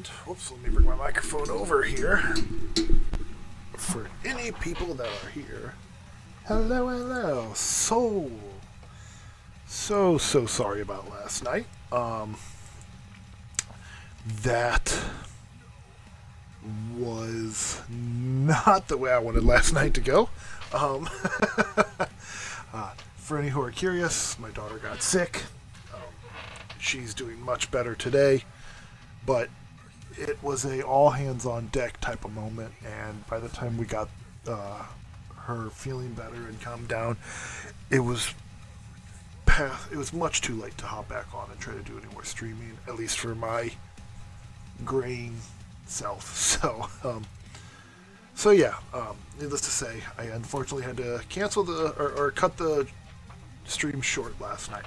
And, whoops, let me bring my microphone over here. For any people that are here, hello, hello. So sorry about last night. That was not the way I wanted last night to go. For any who are curious, my daughter got sick. She's doing much better today, but it was a all hands on deck type of moment, and by the time we got her feeling better and calmed down, it was much too late to hop back on and try to do any more streaming, at least for my graying self. So yeah, needless to say, I unfortunately had to cancel or cut the stream short last night.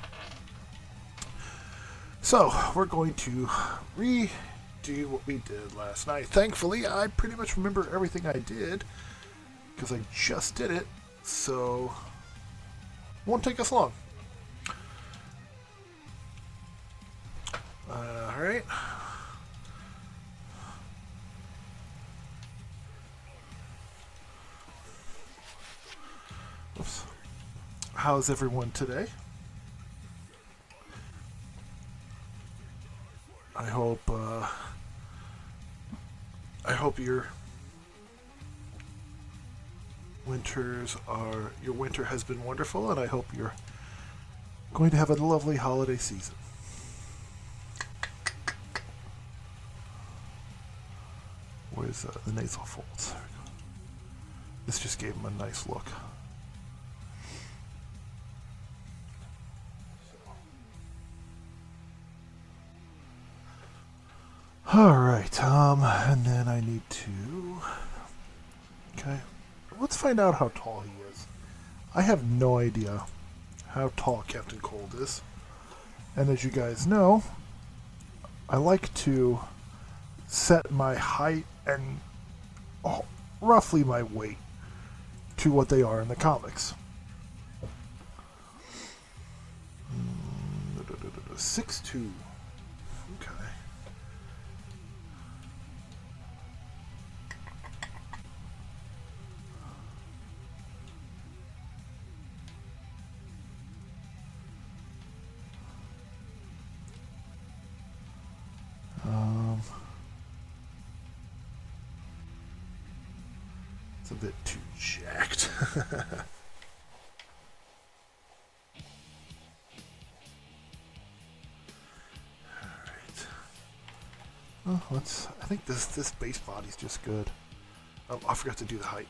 So we're going to redo what we did last night. Thankfully, I pretty much remember everything I did because I just did it, so won't take us long. All right. Oops. How's everyone today? I hope your winter has been wonderful, and I hope you're going to have a lovely holiday season. Where's the nasal folds? There we go. This just gave him a nice look. Alright, and then I need to... Okay, let's find out how tall he is. I have no idea how tall Captain Cold is. And as you guys know, I like to set my height and roughly my weight to what they are in the comics. 6'2". Okay. It's a bit too jacked. Alright. Well, I think this base body's just good. I forgot to do the height.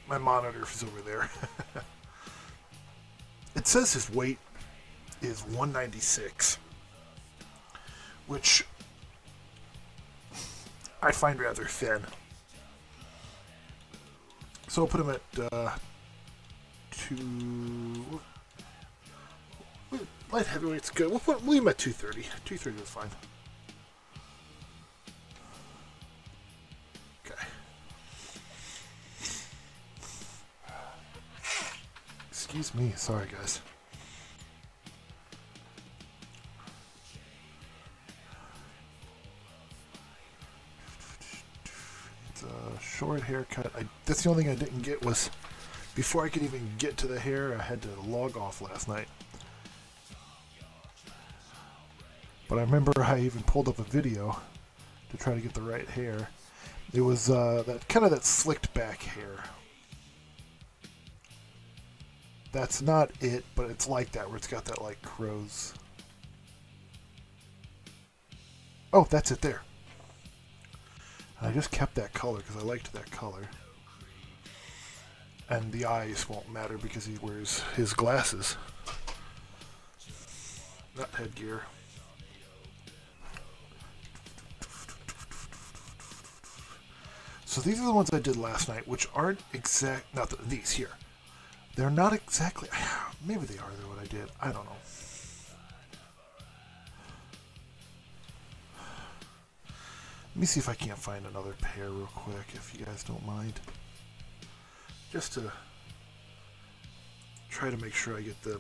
My monitor is over there. It says his weight is 196, which I find rather thin. So I'll put him at 2. Light heavyweight's good. We'll leave him at 230. 230 is fine. Okay. Excuse me. Sorry, guys. Short haircut. That's the only thing I didn't get was, before I could even get to the hair, I had to log off last night. But I remember I even pulled up a video to try to get the right hair. It was that slicked back hair. That's not it, but it's like that, where it's got that like crow's. Oh, that's it there. I just kept that color because I liked that color. And the eyes won't matter because he wears his glasses. Not headgear. So these are the ones I did last night, which aren't these here. They're not exactly, maybe they are what I did. I don't know. Let me see if I can't find another pair real quick, if you guys don't mind. Just to try to make sure I get the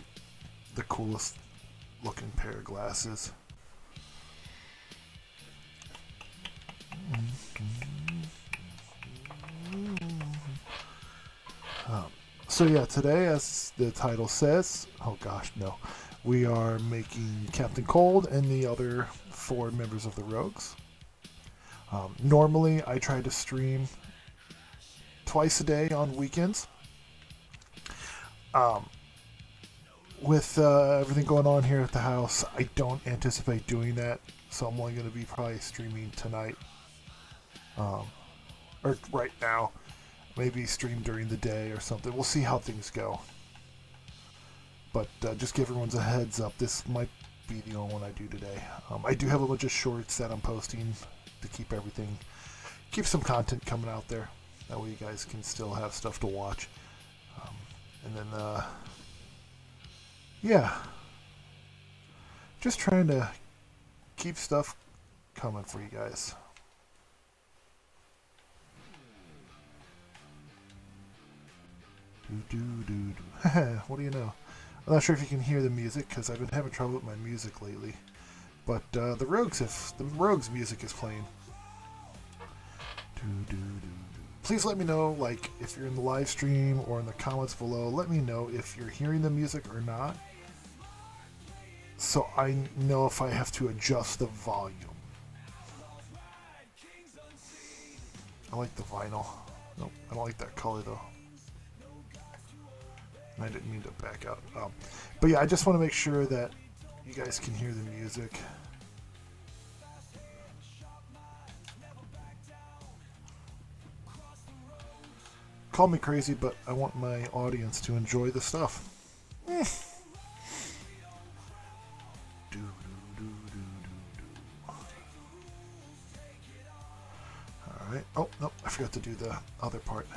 coolest looking pair of glasses. So yeah, today, as the title says, oh gosh, no, we are making Captain Cold and the other 4 members of the Rogues. Normally, I try to stream twice a day on weekends. With everything going on here at the house, I don't anticipate doing that, so I'm only going to be probably streaming tonight, or right now. Maybe stream during the day or something. We'll see how things go. But just give everyone a heads up. This might be the only one I do today. I do have a bunch of shorts that I'm posting to keep some content coming out there. That way you guys can still have stuff to watch. And then, yeah. Just trying to keep stuff coming for you guys. What do you know? I'm not sure if you can hear the music because I've been having trouble with my music lately. But the Rogues music is playing. Please let me know, like, if you're in the live stream or in the comments below. Let me know if you're hearing the music or not, so I know if I have to adjust the volume. I like the vinyl. Nope, I don't like that color though. I didn't mean to back out. But yeah, I just want to make sure that you guys can hear the music. Call me crazy, but I want my audience to enjoy the stuff. Alright. Oh, no, I forgot to do the other part.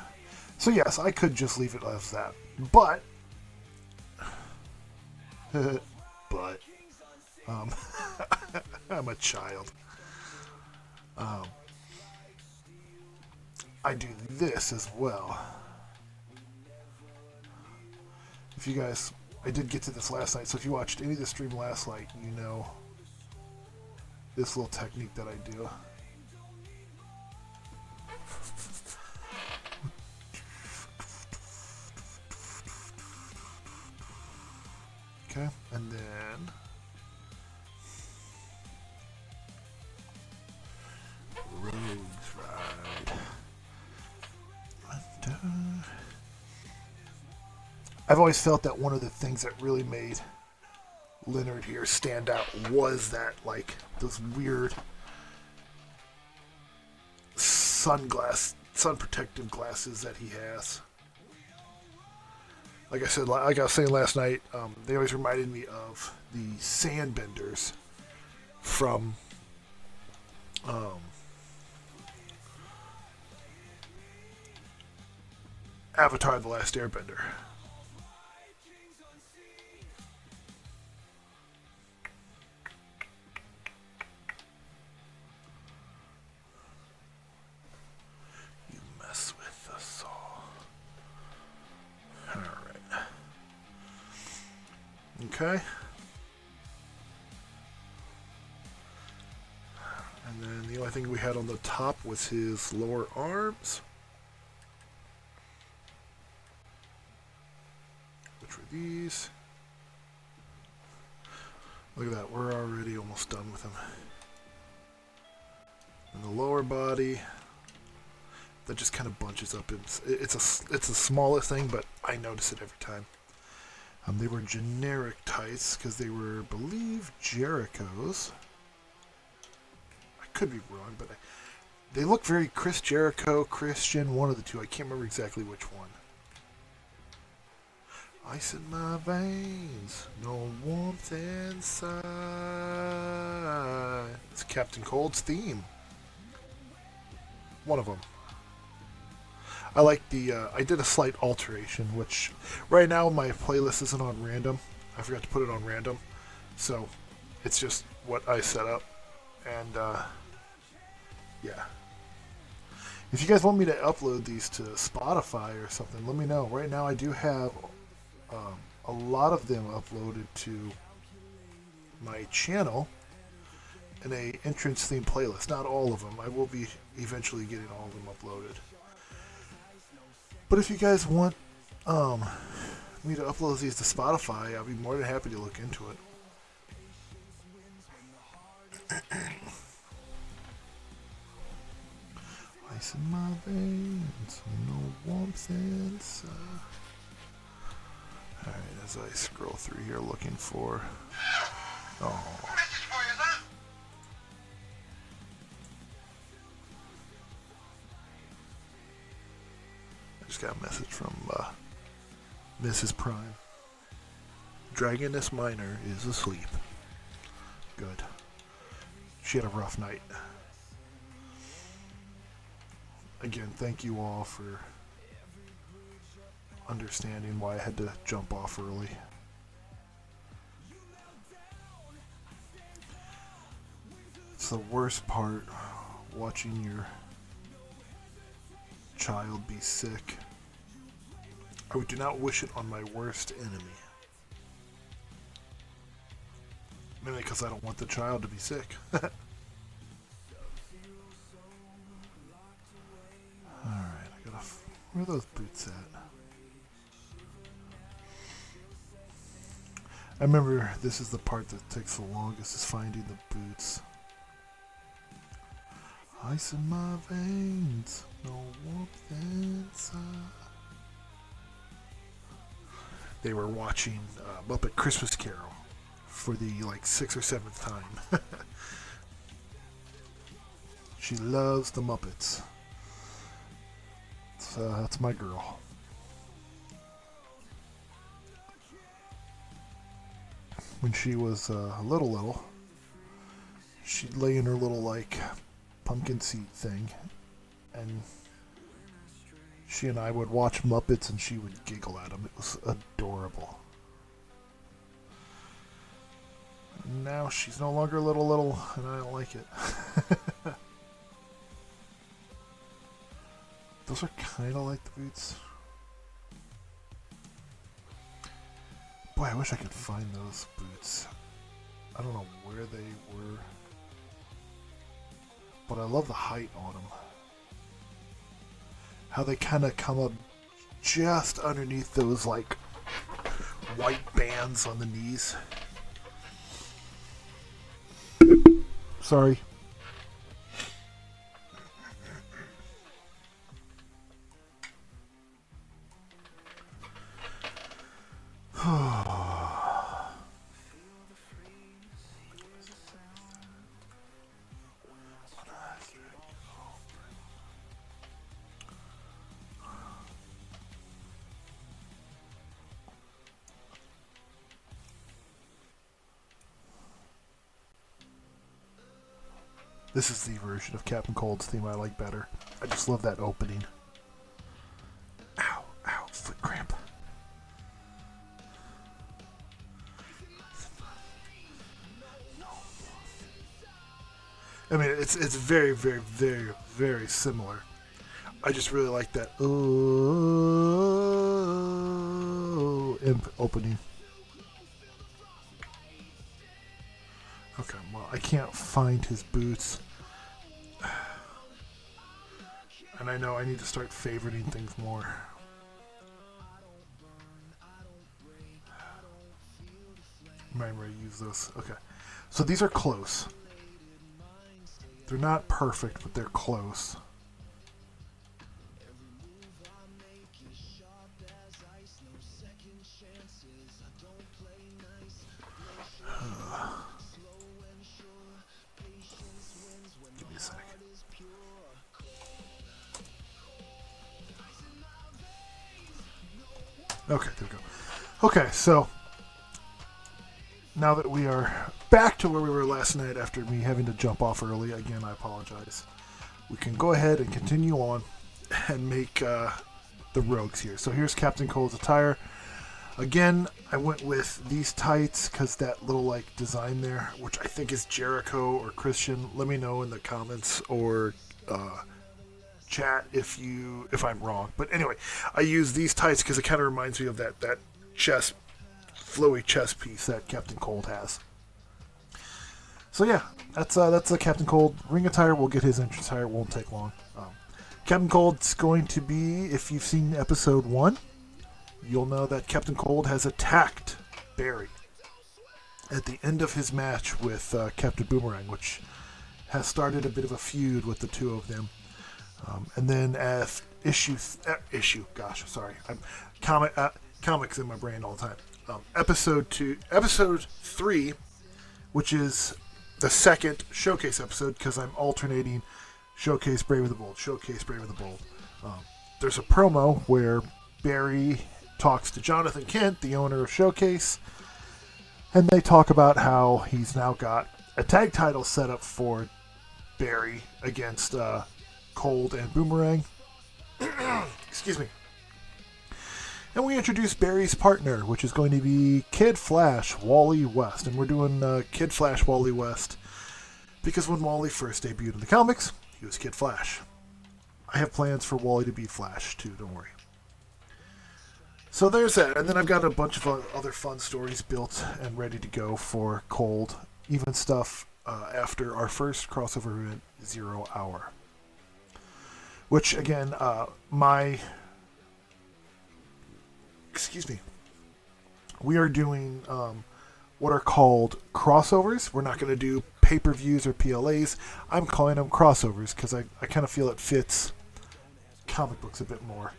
So yes, I could just leave it as that. But I'm a child. I do this as well. If you guys, I did get to this last night, so if you watched any of the stream last night, you know this little technique that I do. Okay, and then Rogues Ride. And, I've always felt that one of the things that really made Leonard here stand out was that, like, those weird sun protective glasses that he has. Like I said, like I was saying last night, they always reminded me of the sandbenders from Avatar: The Last Airbender. You mess with us all. Alright. Okay. And then the only thing we had on the top was his lower arms, which were these. Look at that, we're already almost done with him. And the lower body, that just kind of bunches up. It's the smallest thing, but I notice it every time. They were generic tights because they were, I believe, Jericho's. I could be wrong, but they look very Chris Jericho, Christian, one of the two. I can't remember exactly which one. Ice in my veins, no warmth inside. It's Captain Cold's theme. One of them. I like the, I did a slight alteration, which right now my playlist isn't on random. I forgot to put it on random. So it's just what I set up. And, yeah. If you guys want me to upload these to Spotify or something, let me know. Right now I do have a lot of them uploaded to my channel in a entrance theme playlist. Not all of them. I will be eventually getting all of them uploaded. But if you guys want me to upload these to Spotify, I'll be more than happy to look into it. Ice in my veins, no warmth inside. Alright, as I scroll through here looking for... Oh. I just got a message from Mrs. Prime. Dragoness Minor is asleep. Good. She had a rough night. Again, thank you all for understanding why I had to jump off early. It's the worst part, watching your child be sick. I do not wish it on my worst enemy. Mainly because I don't want the child to be sick. Alright, I gotta... Where are those boots at? I remember this is the part that takes the longest, is finding the boots. Ice in my veins, no warmth inside. They were watching Muppet Christmas Carol for the 6th or 7th time. She loves the Muppets. So that's my girl. When she was little, she'd lay in her little pumpkin seat thing, and she and I would watch Muppets and she would giggle at them. It was adorable. Now she's no longer little, and I don't like it. Those are kind of like the boots. Boy, I wish I could find those boots. I don't know where they were, but I love the height on them. How they kind of come up just underneath those white bands on the knees. Sorry. This is the version of Captain Cold's theme I like better. I just love that opening. Ow, ow, foot cramp. I mean, it's very, very, very, very similar. I just really like that imp opening. Okay, well, I can't find his boots. And I know I need to start favoriting things more. Remember, I use those. Okay. So these are close. They're not perfect, but they're close. Give me a sec. Okay, there we go. Okay, so now that we are back to where we were last night after me having to jump off early, again, I apologize. We can go ahead and continue on and make the rogues here. So here's Captain Cold's attire. Again, I went with these tights because that little design there, which I think is Jericho or Christian. Let me know in the comments or chat if I'm wrong. But anyway, I use these tights because it kind of reminds me of that chest, flowy chest piece that Captain Cold has. So yeah, that's a Captain Cold ring attire. We'll get his entrance attire. It won't take long. Captain Cold's going to be, if you've seen episode 1, you'll know that Captain Cold has attacked Barry at the end of his match with Captain Boomerang, which has started a bit of a feud with the two of them. And then as comics in my brain all the time. Episode 3, which is the second showcase episode, because I'm alternating Showcase Brave and the Bold, Showcase Brave and the Bold. There's a promo where Barry talks to Jonathan Kent, the owner of Showcase, and they talk about how he's now got a tag title set up for Barry against Cold and Boomerang. Excuse me. And we introduce Barry's partner, which is going to be Kid Flash, Wally West. And we're doing Kid Flash, Wally West, because when Wally first debuted in the comics, he was Kid Flash. I have plans for Wally to be Flash, too, don't worry. So there's that. And then I've got a bunch of other fun stories built and ready to go for Cold. Even stuff after our first crossover event, 0 Hour. Which, again, we are doing what are called crossovers. We're not going to do pay-per-views or PLAs. I'm calling them crossovers because I kind of feel it fits comic books a bit more.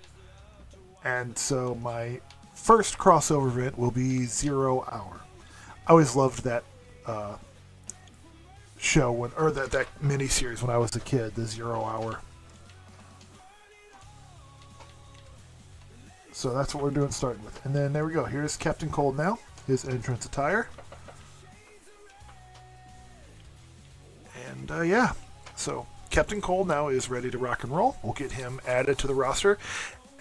And so my first crossover event will be 0 Hour. I always loved that show, that mini-series when I was a kid, the 0 Hour. So that's what we're doing, starting with. And then there we go. Here's Captain Cold now, his entrance attire. And yeah, so Captain Cold now is ready to rock and roll. We'll get him added to the roster,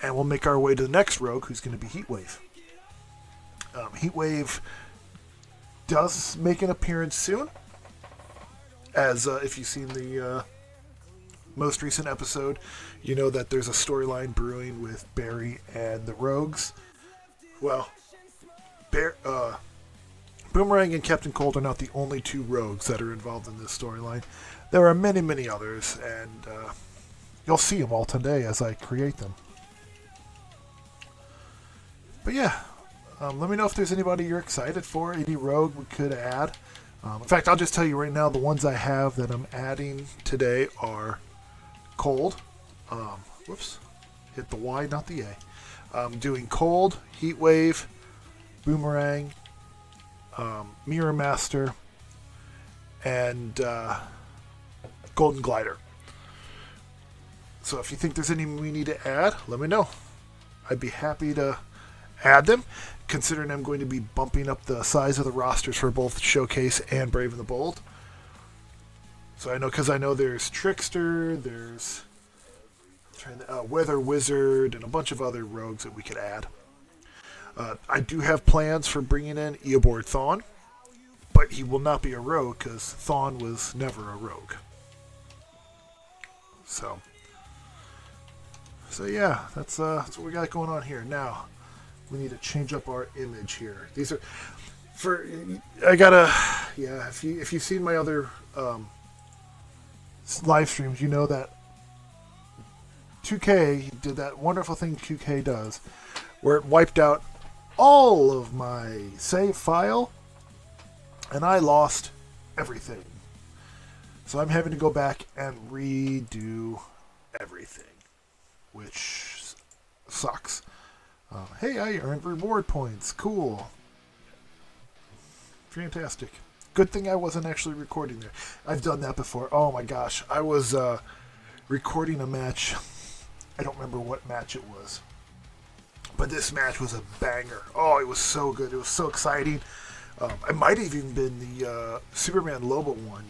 and we'll make our way to the next rogue, who's going to be Heatwave. Heatwave does make an appearance soon, as if you've seen the most recent episode, you know that there's a storyline brewing with Barry and the Rogues. Well, Boomerang and Captain Cold are not the only two Rogues that are involved in this storyline. There are many, many others, and you'll see them all today as I create them. But yeah, let me know if there's anybody you're excited for, any Rogue we could add. In fact, I'll just tell you right now, the ones I have that I'm adding today are Cold. Hit the Y, not the A. I'm doing Cold, Heatwave, Boomerang, Mirror Master, and Golden Glider. So if you think there's any we need to add, let me know. I'd be happy to add them, considering I'm going to be bumping up the size of the rosters for both Showcase and Brave and the Bold. So I know there's Trickster, there's Weather Wizard, and a bunch of other rogues that we could add. I do have plans for bringing in Eobard Thawne, but he will not be a rogue because Thawne was never a rogue. So yeah, that's what we got going on here. Now, we need to change up our image here. These are if you've seen my other live streams, you know that 2K did that wonderful thing 2K does, where it wiped out all of my save file, and I lost everything. So I'm having to go back and redo everything, which sucks. Hey, I earned reward points. Cool. Fantastic. Good thing I wasn't actually recording there. I've done that before. Oh my gosh. I was recording a match. I don't remember what match it was. But this match was a banger. Oh, it was so good. It was so exciting. It might have even been the Superman Lobo one.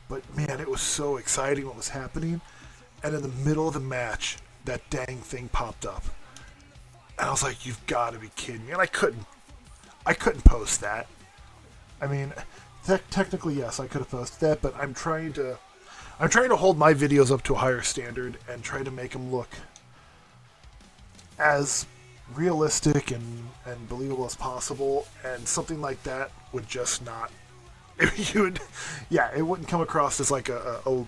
But man, it was so exciting what was happening. And in the middle of the match, that dang thing popped up. And I was like, you've got to be kidding me. And I couldn't post that. I mean, technically, yes, I could have posted that, but I'm trying to hold my videos up to a higher standard and try to make them look as realistic and believable as possible, and something like that would just not you would, yeah, it wouldn't come across as like a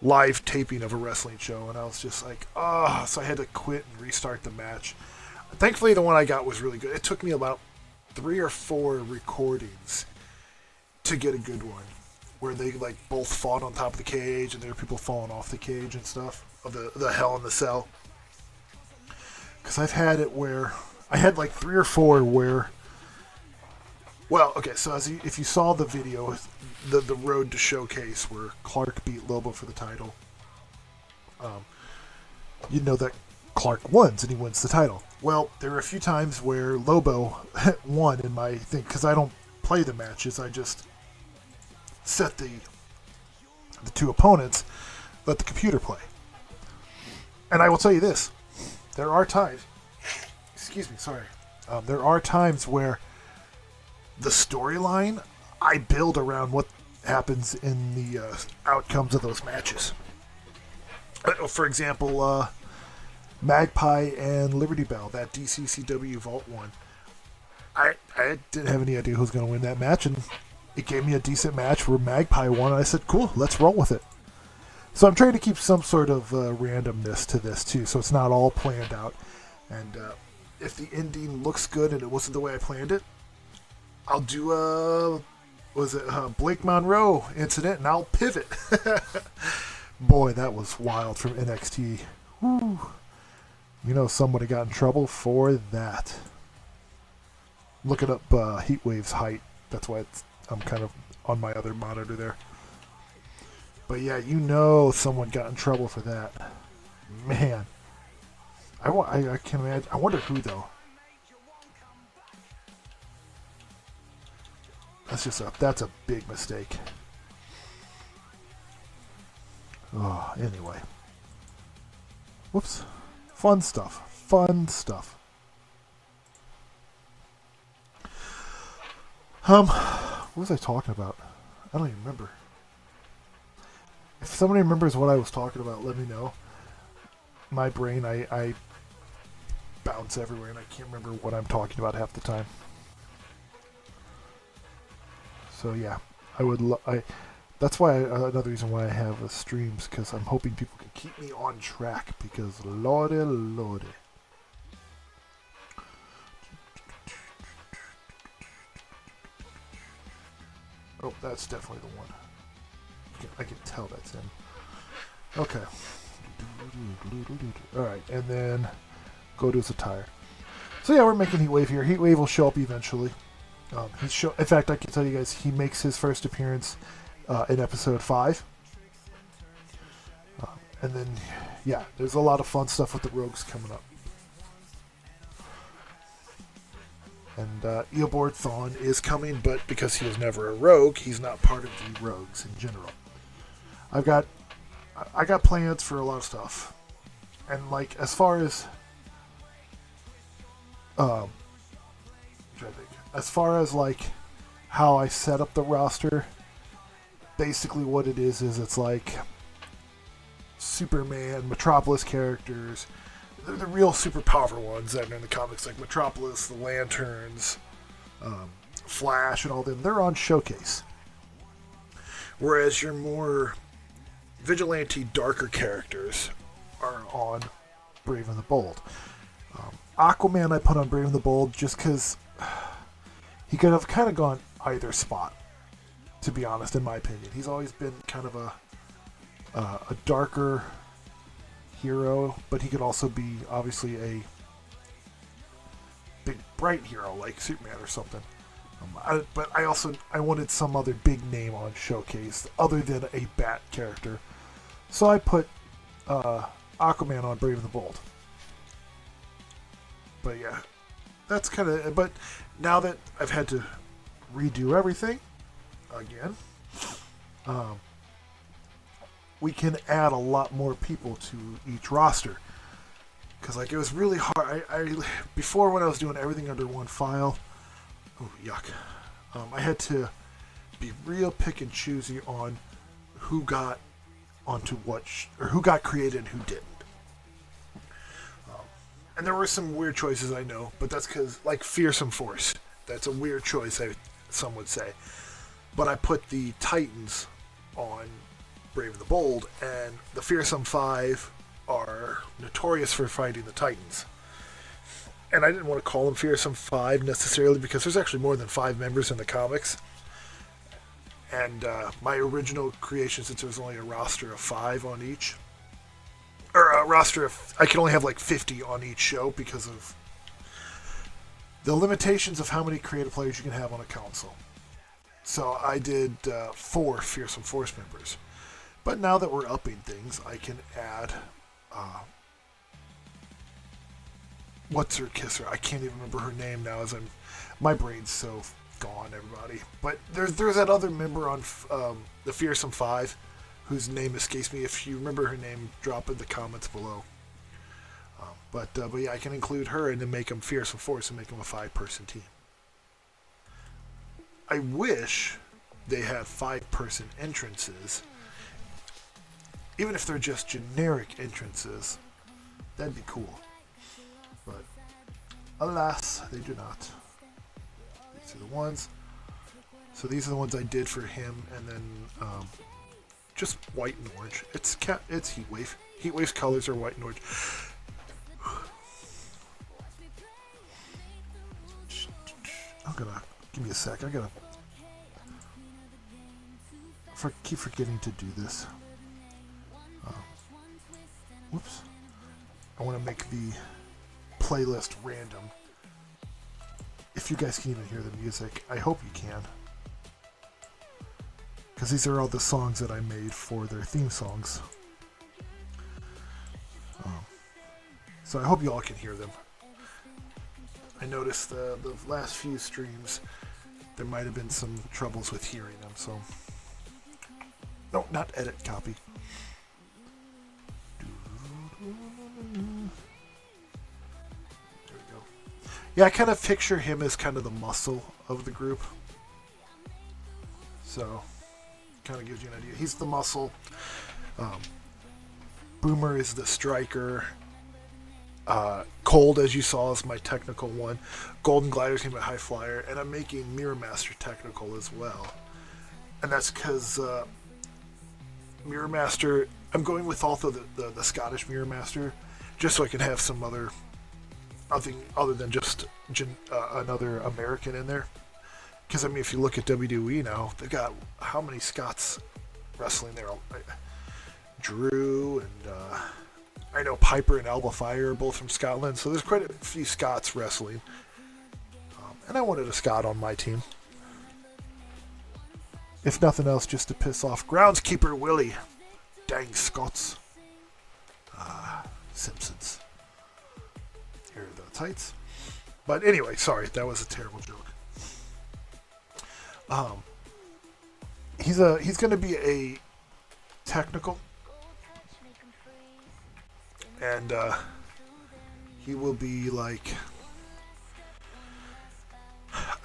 live taping of a wrestling show, and I was just like, oh, so I had to quit and restart the match. Thankfully, the one I got was really good. It took me about 3 or 4 recordings to get a good one, where they like both fought on top of the cage, and there were people falling off the cage and stuff of the Hell in the Cell. Because I've had it where I had like 3 or 4 where, well, okay, so if you saw the video, the Road to Showcase where Clark beat Lobo for the title, you know that Clark wins and he wins the title. Well, there were a few times where Lobo won in my thing, because I don't play the matches, I just set the 2 opponents, let the computer play. And I will tell you this, there are times, there are times where the storyline, I build around what happens in the outcomes of those matches. For example, Magpie and Liberty Bell, that DCCW Vault 1. I didn't have any idea who was going to win that match, and it gave me a decent match where Magpie won, and I said, cool, let's roll with it. So I'm trying to keep some sort of randomness to this, too, so it's not all planned out. And if the ending looks good and it wasn't the way I planned it, I'll do Blake Monroe incident, and I'll pivot. Boy, that was wild from NXT. Woo. You know, somebody got in trouble for that. Looking up Heatwave's height. That's why I'm kind of on my other monitor there. But yeah, you know someone got in trouble for that. Man. I can't imagine. I wonder who, though. That's a big mistake. Oh, anyway. Whoops. Fun stuff. What was I talking about? I don't even remember. If somebody remembers what I was talking about, let me know. My brain, I bounce everywhere, and I can't remember what I'm talking about half the time. So yeah, that's why another reason why I have streams, because I'm hoping people can keep me on track, because lordy. Oh, that's definitely the one. I can tell that's him. Okay. Alright, and then go to his attire. So yeah, we're making Heatwave here. Heatwave will show up eventually. In fact, I can tell you guys, he makes his first appearance in episode 5. And then, yeah, there's a lot of fun stuff with the Rogues coming up. And Eobard Thawne is coming, but because he was never a Rogue, he's not part of the Rogues in general. I got plans for a lot of stuff. And, like, as far as... like, how I set up the roster, basically what it is it's like Superman, Metropolis characters. They're the real super powerful ones that are in the comics, like Metropolis, the Lanterns, Flash, and all them. They're on Showcase. Whereas your more vigilante, darker characters are on Brave and the Bold. Aquaman I put on Brave and the Bold just because he could have kind of gone either spot, to be honest, in my opinion. He's always been kind of a darker hero, but he could also be obviously a big bright hero like Superman or something. But I wanted some other big name on Showcase other than a Bat character, so I put Aquaman on Brave and the Bold. But yeah, that's kind of. But now that I've had to redo everything again, we can add a lot more people to each roster. Because like it was really hard. I before, when I was doing everything under one file, oh yuck, I had to be real pick and choosy on who got onto what or who got created and who didn't. And there were some weird choices, I know, but that's because, like, Fearsome Force. That's a weird choice, some would say. but I put the Titans on Brave and the Bold, and the Fearsome Five are notorious for fighting the Titans. And I didn't want to call them Fearsome Five necessarily because there's actually more than 5 members in the comics. And my original creation, since there was only a roster of 5 on each, or a roster of, I can only have like 50 on each show because of the limitations of how many creative players you can have on a console. So I did 4 Fearsome Force members. But now that we're upping things, I can add what's her kisser? I can't even remember her name now, as my brain's so gone, everybody. But there's that other member on the Fearsome Five, whose name escapes me. If you remember her name, drop in the comments below. But yeah, I can include her and then make them Fearsome Force and make them a 5-person team. I wish they had 5-person entrances. Even if they're just generic entrances, that'd be cool. But alas, they do not. These are the ones. So these are the ones I did for him, and then just white and orange. It's Heatwave. Heatwave's colors are white and orange. Give me a sec. Keep forgetting to do this. Whoops. I want to make the playlist random. If you guys can even hear the music, I hope you can. Because these are all the songs that I made for their theme songs. So I hope you all can hear them. I noticed the last few streams, there might have been some troubles with hearing them, so... No, not edit, copy. There we go. Yeah, I kind of picture him as kind of the muscle of the group. So, kind of gives you an idea. He's the muscle. Boomer is the striker. Cold, as you saw, is my technical one. Golden Glider's gonna be a high flyer, and I'm making Mirror Master technical as well. And that's because Mirror Master, I'm going with also the Scottish Mirror Master, just so I can have some nothing other than just another American in there. Because I mean, if you look at WWE now, they've got how many Scots wrestling there? Drew and I know Piper and Alba Fire are both from Scotland, so there's quite a few Scots wrestling. And I wanted a Scot on my team. If nothing else, just to piss off Groundskeeper Willie. Dang Scots. Simpsons. Here are the tights. But anyway, sorry, that was a terrible joke. He's going to be a technical. And he will be like...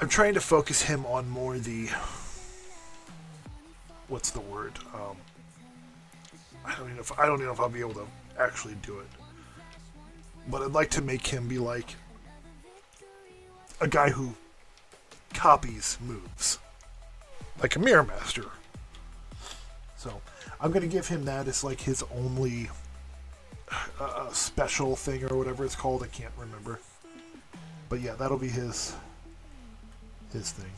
I'm trying to focus him on more the... What's the word? I don't even know if I'll be able to actually do it. But I'd like to make him be like a guy who copies moves. Like a Mirror Master. So I'm going to give him that as like his only special thing or whatever it's called. I can't remember. But yeah, that'll be his thing.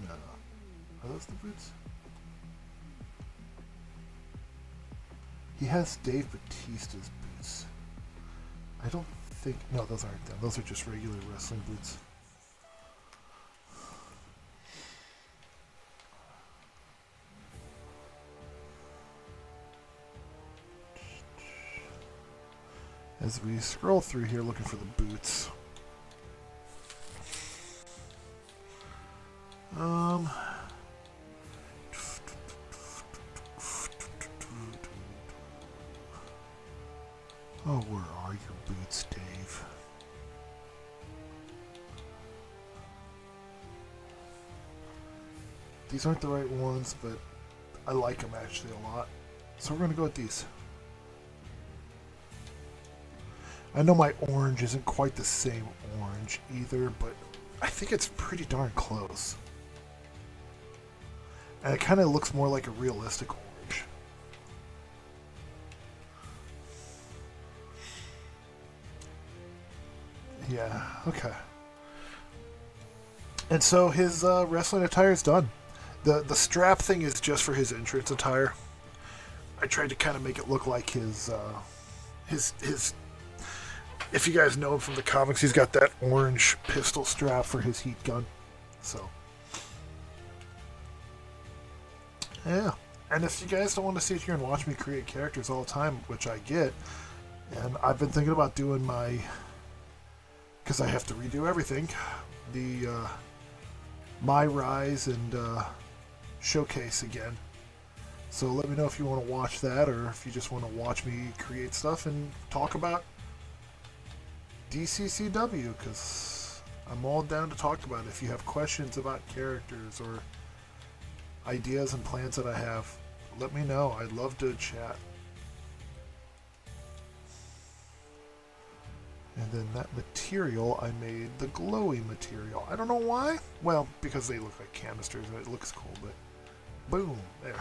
No. Are those the boots? He has Dave Batista's boots. I don't think... No, those aren't them. Those are just regular wrestling boots. As we scroll through here looking for the boots. Oh, where are your boots, Dave? These aren't the right ones, but I like them actually a lot. So we're going to go with these. I know my orange isn't quite the same orange either, but I think it's pretty darn close. And it kind of looks more like a realistic orange. Yeah, okay. And so his wrestling attire is done. The strap thing is just for his entrance attire. I tried to kind of make it look like his if you guys know him from the comics, he's got that orange pistol strap for his heat gun. So yeah. And if you guys don't want to sit here and watch me create characters all the time, which I get, and I've been thinking about doing because I have to redo everything, the My Rise and Showcase again. So let me know if you want to watch that, or if you just want to watch me create stuff and talk about DCCW, because I'm all down to talk about it. If you have questions about characters or ideas and plans that I have, let me know. I'd love to chat. And then that material, I made the glowy material. I don't know why. Well, because they look like canisters and it looks cool, but boom, there.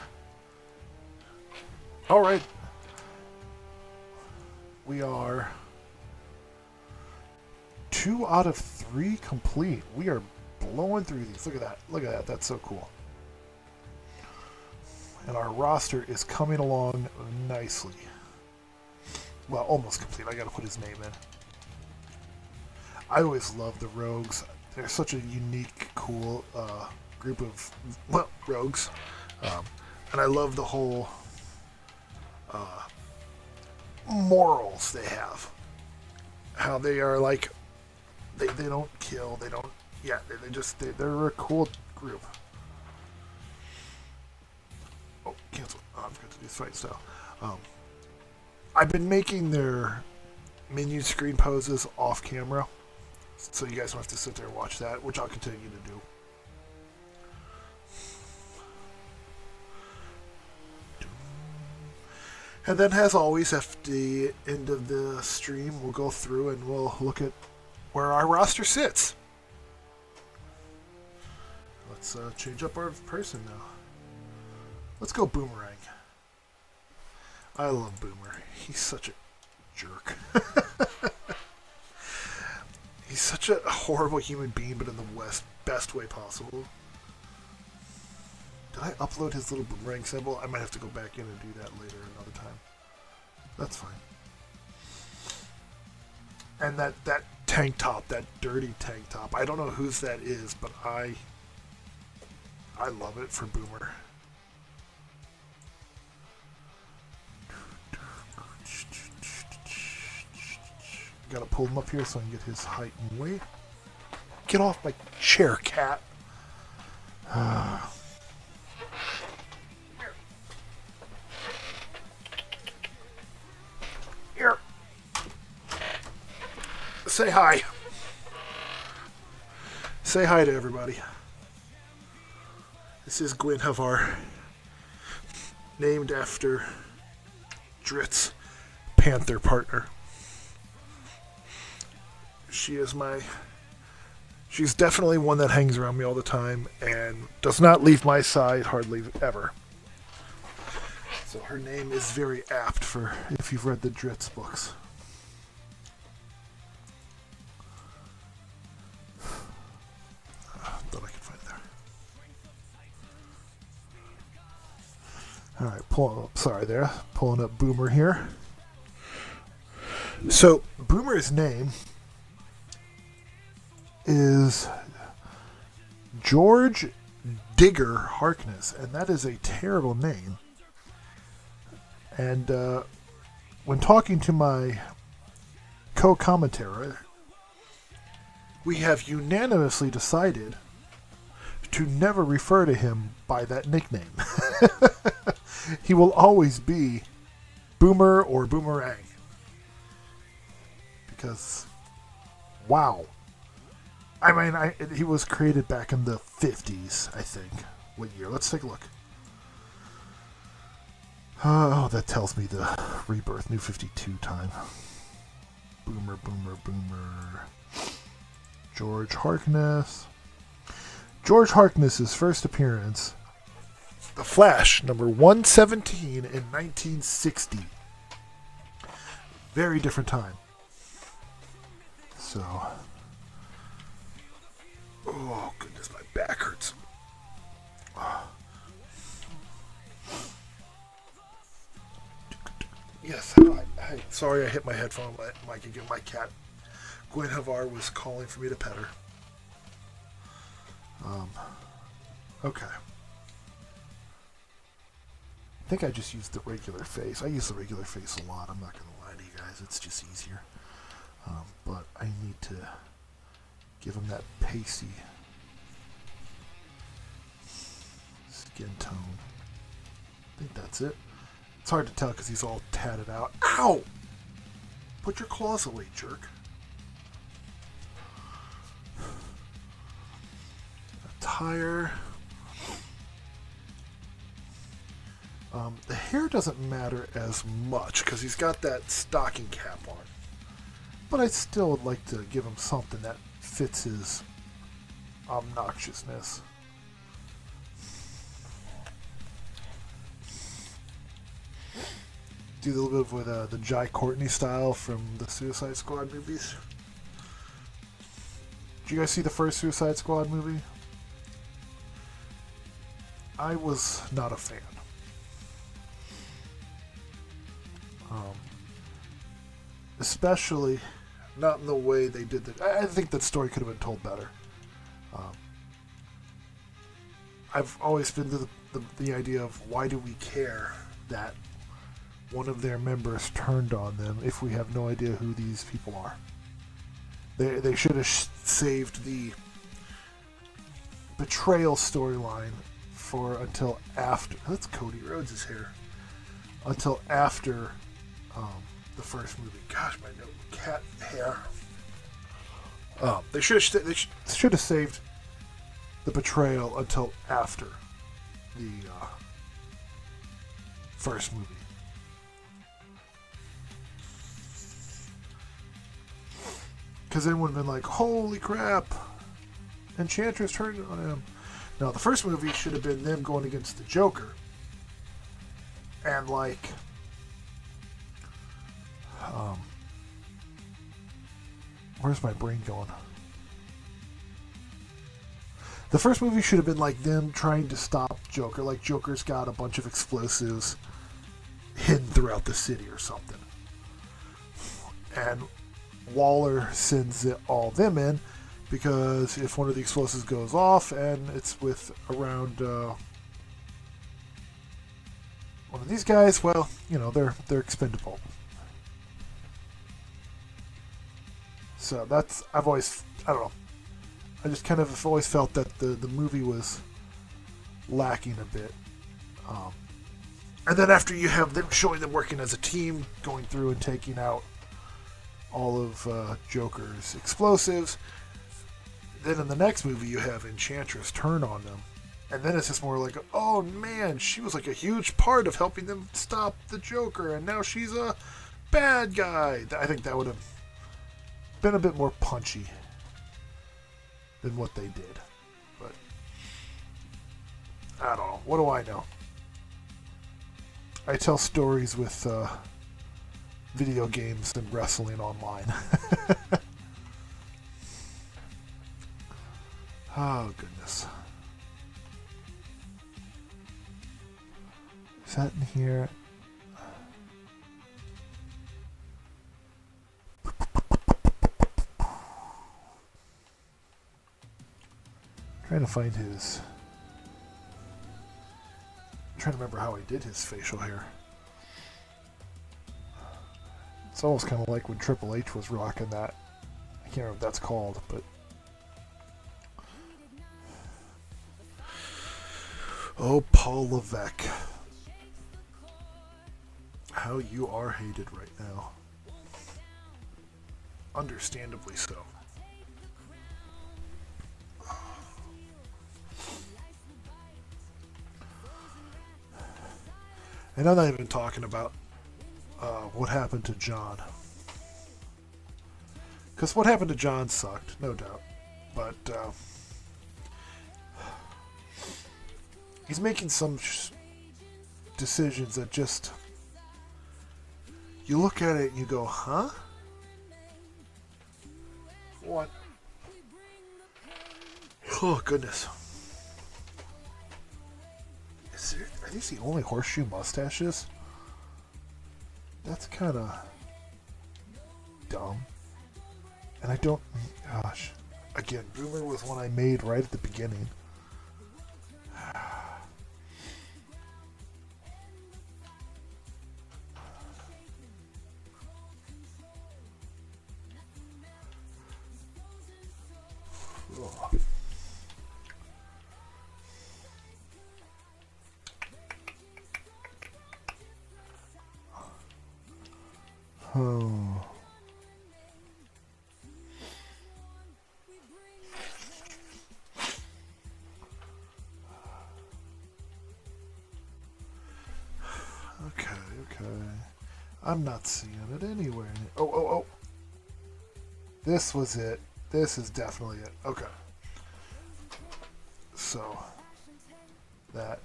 All right. We are 2 out of 3 complete. We are blowing through these. Look at that. Look at that. That's so cool. And our roster is coming along nicely. Well, almost complete. I got to put his name in. I always love the rogues. They're such a unique, cool group of rogues. And I love the whole morals they have. How they are like, they don't kill, they don't, yeah, they're a cool group. Oh, cancel. Oh, I forgot to do fight style. I've been making their menu screen poses off camera, so you guys don't have to sit there and watch that, which I'll continue to do. And then, as always, at the end of the stream, we'll go through and we'll look at where our roster sits. Let's change up our person now. Let's go Boomerang. I love Boomer. He's such a jerk. He's such a horrible human being, but in the best way possible. Did I upload his little boomerang symbol? I might have to go back in and do that later another time. That's fine. And that tank top, that dirty tank top. I don't know whose that is, but I love it for Boomer. Gotta pull him up here so I can get his height and weight. Get off my chair, cat. Here. Say hi. Say hi to everybody. This is Gwen Havar, named after Drit's panther partner. She's definitely one that hangs around me all the time and does not leave my side hardly ever. So her name is very apt for if you've read the Drit's books. Thought I could find it there. Alright, pulling up Boomer here. So Boomer's name is George Digger Harkness, and that is a terrible name. And when talking to my co-commentator, we have unanimously decided to never refer to him by that nickname. He will always be Boomer or Boomerang. Because, wow. I mean, he was created back in the 50s, I think. What year? Let's take a look. Oh, that tells me the Rebirth New 52 time. Boomer, boomer, boomer. George Harkness. George Harkness's first appearance, The Flash, number 117 in 1960. Very different time. So, oh goodness, my back hurts. Yes, hi. Sorry I hit my headphone mic again. My cat, Gwen Havar, was calling for me to pet her. Okay. I think I just used the regular face. I use the regular face a lot. I'm not going to lie to you guys. It's just easier. But I need to give him that pasty skin tone. I think that's it. It's hard to tell because he's all tatted out. Ow! Put your claws away, jerk. Attire. The hair doesn't matter as much because he's got that stocking cap on. But I still would like to give him something that fits his obnoxiousness. Do a little bit with the Jai Courtney style from the Suicide Squad movies. Did you guys see the first Suicide Squad movie? I was not a fan. Especially not in the way they did it. I think that story could have been told better. I've always been to the idea of why do we care that one of their members turned on them if we have no idea who these people are. They should have saved the betrayal storyline for until after. That's Cody Rhodes' hair. Until after the first movie. Gosh, my cat hair. They should have saved the betrayal until after the first movie. Because then would have been like, holy crap, Enchantress turned on him. Now, the first movie should have been them going against the Joker. And like, where's my brain going? The first movie should have been like them trying to stop Joker. Like Joker's got a bunch of explosives hidden throughout the city or something. And Waller sends all them in because if one of the explosives goes off and it's with around one of these guys, well, you know, they're expendable. So that's, I don't know. I just kind of have always felt that the movie was lacking a bit. And then after you have them showing them working as a team, going through and taking out all of Joker's explosives, then in the next movie you have Enchantress turn on them. And then it's just more like, oh man, she was like a huge part of helping them stop the Joker, and now she's a bad guy. I think that would have been a bit more punchy than what they did. But I don't know. What do I know? I tell stories with video games and wrestling online. Oh, goodness. Is that in here? Trying to find his. I'm trying to remember how I did his facial hair. It's almost kind of like when Triple H was rocking that. I can't remember what that's called, but. Oh, Paul Levesque. How you are hated right now. Understandably so. And I'm not even talking about what happened to John. Because what happened to John sucked, no doubt. But he's making some decisions that just... You look at it and you go, huh? What? Oh, goodness. Are these the only horseshoe mustaches? That's kind of dumb. And I don't... Gosh. Again, Boomer was one I made right at the beginning. Oh. Okay. I'm not seeing it anywhere. Oh. This was it. This is definitely it. Okay. So, that.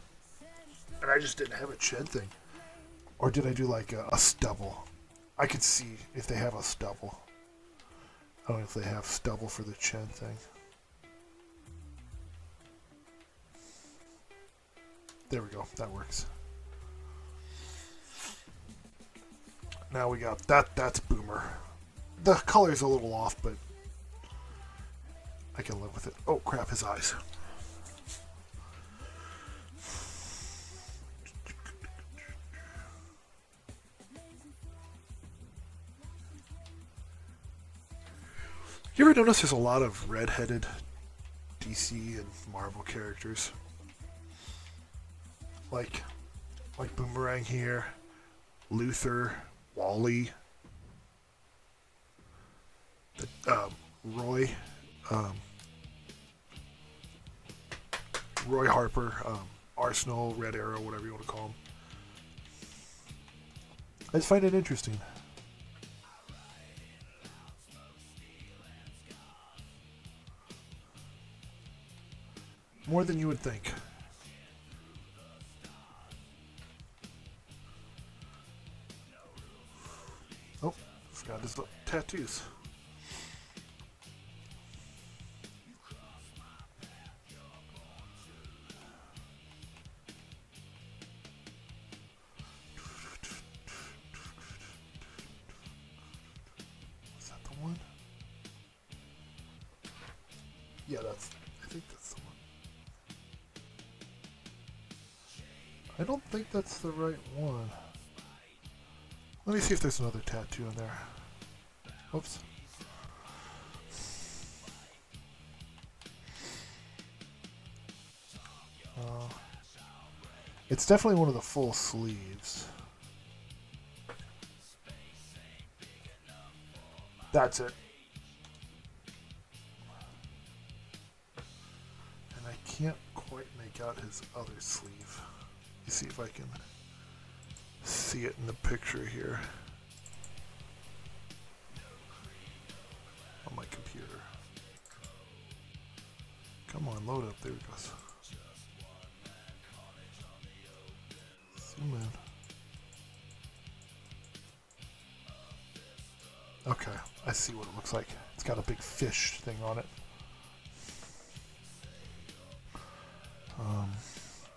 And I just didn't have a chin thing. Or did I do like a stubble? I could see if they have a stubble. I don't know if they have stubble for the chin thing. There we go. That works. Now we got that. That's Boomer. The color's a little off, but I can live with it. Oh, crap, his eyes. You ever notice there's a lot of red-headed DC and Marvel characters? Like Boomerang here, Luther, Wally, Roy, Roy Harper, Arsenal, Red Arrow, whatever you want to call him. I just find it interesting. More than you would think. Oh, he's got his tattoos. Is that the one? Yeah, I think that's the one. I don't think that's the right one. Let me see if there's another tattoo in there. Oops. It's definitely one of the full sleeves. That's it. And I can't quite make out his other sleeve. Let me see if I can see it in the picture here on my computer. Come on, load up. There it goes. Zoom in. Okay, I see what it looks like. It's got a big fish thing on it.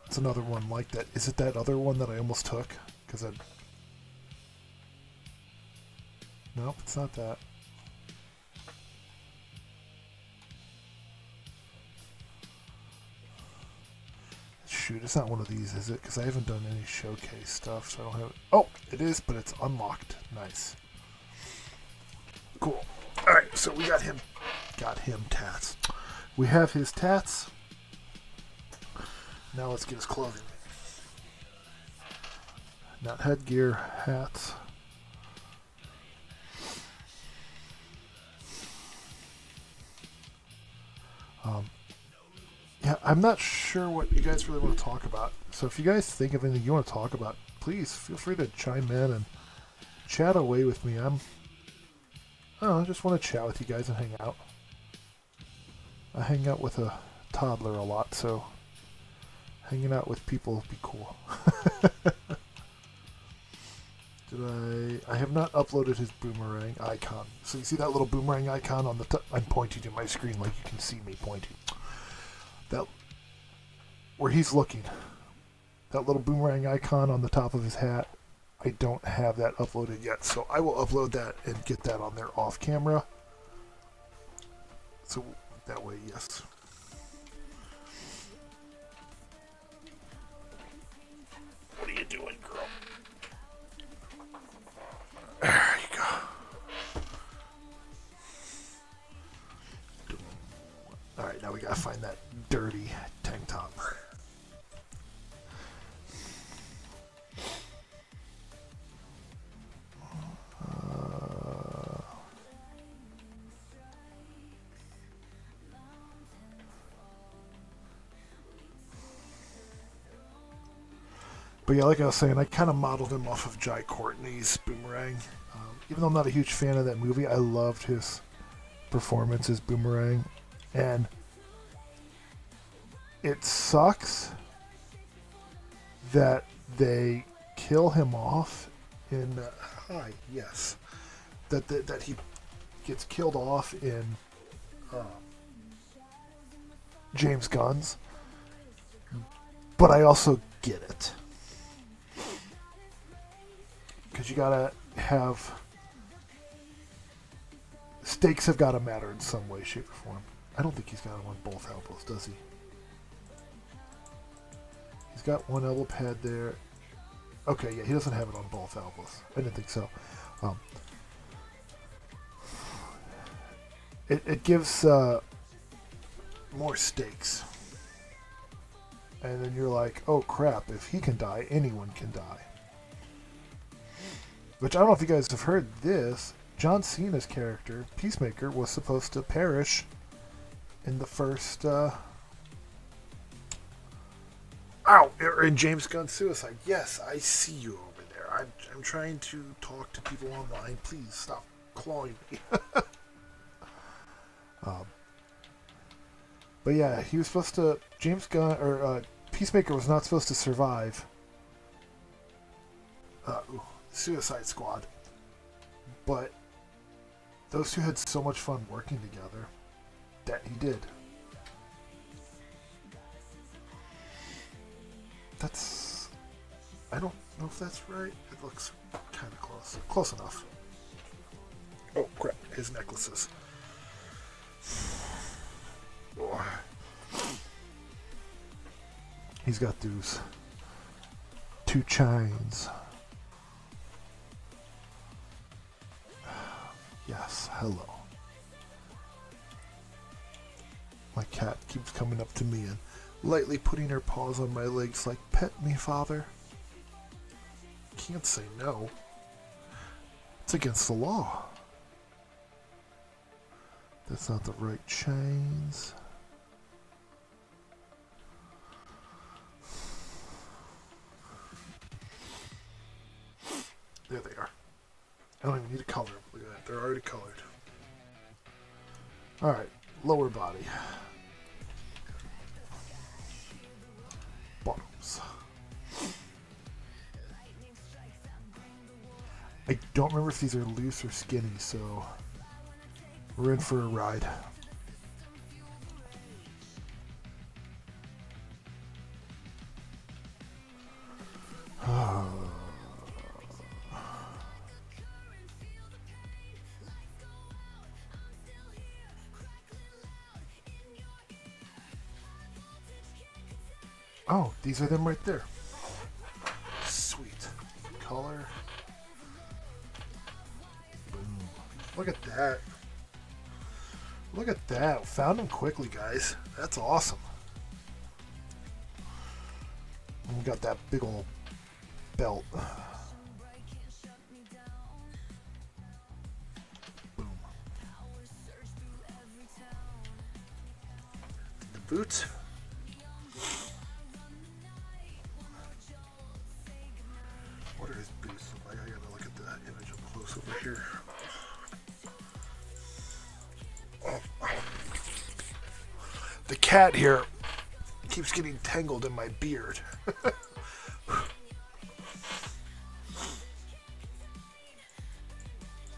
It's another one like that. Is it that other one that I almost took? Because I... Nope, it's not that. Shoot, it's not one of these, is it? Because I haven't done any showcase stuff, so I don't have it. Oh, it is, but it's unlocked. Nice. Cool. Alright, so we got him tats. We have his tats. Now let's get his clothing. Not headgear, hats. Yeah, I'm not sure what you guys really want to talk about. So if you guys think of anything you want to talk about, please feel free to chime in and chat away with me. Oh, I just want to chat with you guys and hang out. I hang out with a toddler a lot, so hanging out with people would be cool. I have not uploaded his boomerang icon. So you see that little boomerang icon on the top? I'm pointing to my screen like you can see me pointing. That, where he's looking. That little boomerang icon on the top of his hat. I don't have that uploaded yet, so I will upload that and get that on there off camera. So that way, yes. What are you doing, girl? There you go. Alright, now we gotta find that dirty tank top. But yeah, like I was saying, I kind of modeled him off of Jai Courtney's Boomerang. Even though I'm not a huge fan of that movie, I loved his performance as Boomerang. And it sucks that they kill him off in... yes. That he gets killed off in James Gunn's. But I also get it. Because you gotta have... Stakes have gotta matter in some way, shape, or form. I don't think he's got him on both elbows, does he? He's got one elbow pad there. Okay, yeah, he doesn't have it on both elbows. I didn't think so. It gives more stakes. And then you're like, oh crap, if he can die, anyone can die. Which I don't know if you guys have heard this. John Cena's character, Peacemaker, was supposed to perish in the first... in James Gunn's Suicide. Yes, I see you over there. I'm trying to talk to people online. Please stop clawing me. But yeah, he was supposed to... Peacemaker was not supposed to survive Suicide Squad. But those two had so much fun working together that he did. That's... I don't know if that's right. It looks kind of close. Close enough. Oh, crap. His necklaces. Oh. He's got those two chains. Yes, hello. My cat keeps coming up to me and lightly putting her paws on my legs like, pet me, father. Can't say no. It's against the law. That's not the right chains. There they are. I don't even need to color them. Look at that. They're already colored. Alright. Lower body. Bottoms. I don't remember if these are loose or skinny, so we're in for a ride. Oh, these are them right there. Sweet. Color. Boom. Look at that. Look at that. Found them quickly, guys. That's awesome. And we got that big old belt. Boom. The boots. What are his boots look like? I gotta look at the image up close over here. cat here keeps getting tangled in my beard.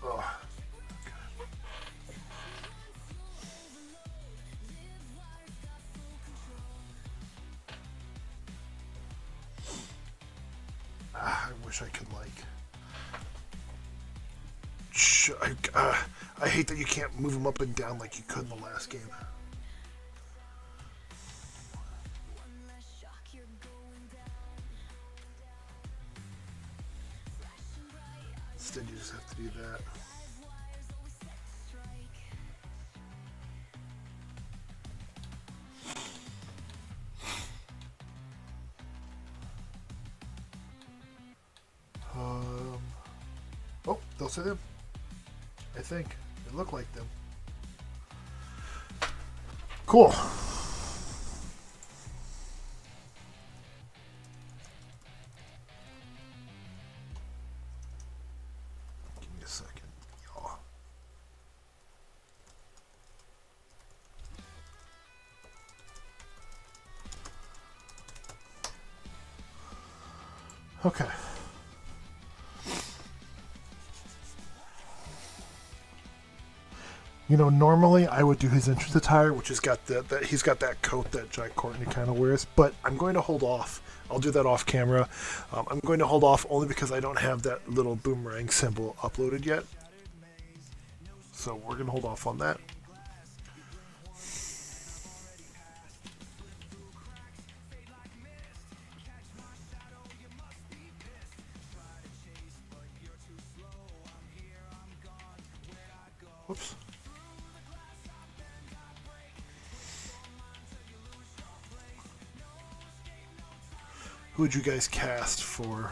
Oh. I wish I could I hate that you can't move them up and down like you could in the last game. Instead, you just have to do that. Oh, those are them. I think they look like them. Cool. Give me a second, y'all. Okay. You know, normally I would do his entrance attire, which has got that he's got that coat that Jack Courtney kind of wears, but I'm going to hold off. I'll do that off camera. I'm going to hold off only because I don't have that little boomerang symbol uploaded yet. So we're going to hold off on that. Whoops. Who would you guys cast for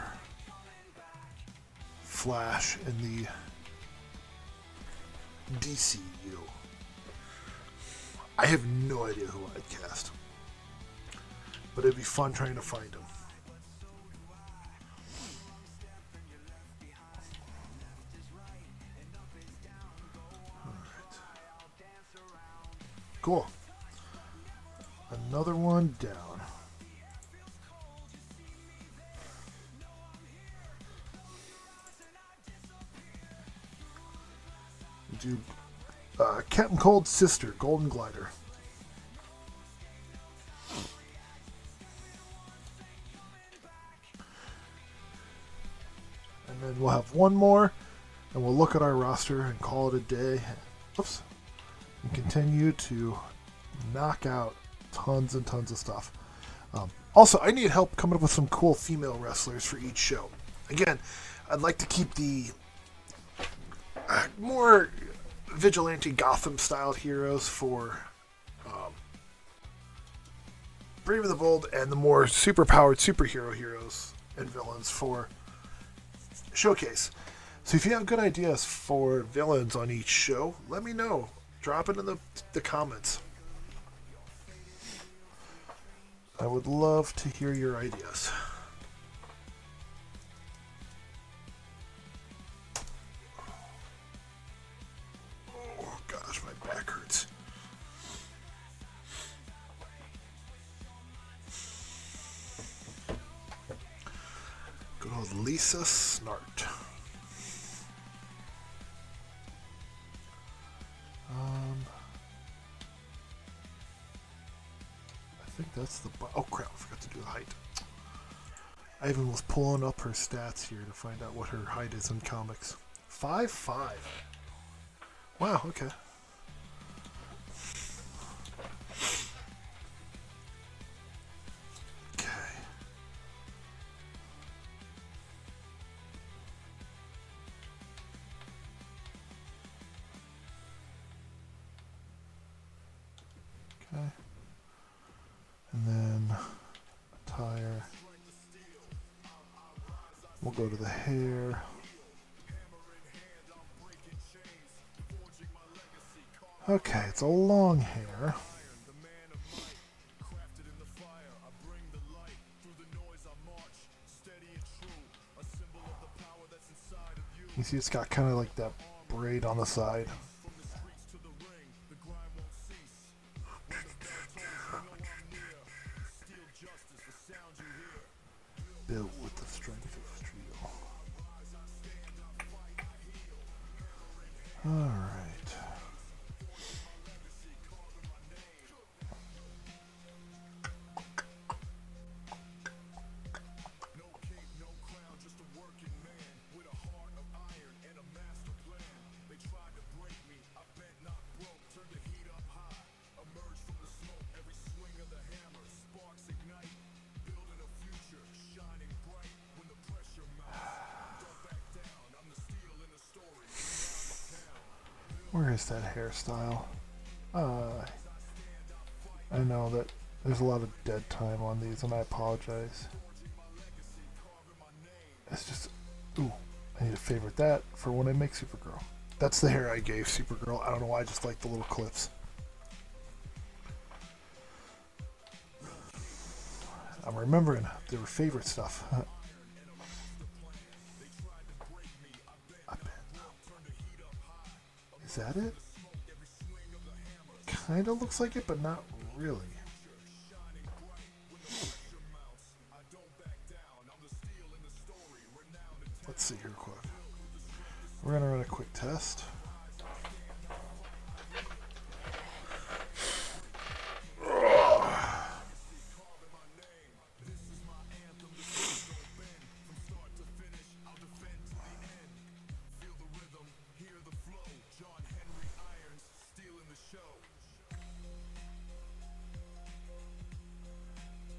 Flash in the DCU? I have no idea who I'd cast, but it'd be fun trying to find him. Alright. Cool. Another one down. Do Captain Cold's sister, Golden Glider. And then we'll have one more, and we'll look at our roster and call it a day. Oops. And continue to knock out tons and tons of stuff. Also, I need help coming up with some cool female wrestlers for each show. Again, I'd like to keep the more vigilante Gotham-styled heroes for Brave and the Bold, and the more super-powered superhero heroes and villains for Showcase. So if you have good ideas for villains on each show, let me know. Drop it in the comments. I would love to hear your ideas. Oh gosh, my back hurts. Good old Lisa Snart. I think that's the... Oh crap, I forgot to do the height. I even was pulling up her stats here to find out what her height is in comics. 5'5". Wow, okay. Okay. Okay. And then attire. We'll go to the hair. Okay, it's a long hair. You see it's got kind of like that braid on the side. Built with the strength of steel. Alright. Where is that hairstyle? I know that there's a lot of dead time on these, and I apologize. It's just, ooh, I need to favorite that for when I make Supergirl. That's the hair I gave Supergirl. I don't know why, I just like the little clips. I'm remembering they were favorite stuff. Is that it? Kinda looks like it, but not really. Let's see here quick. We're gonna run a quick test.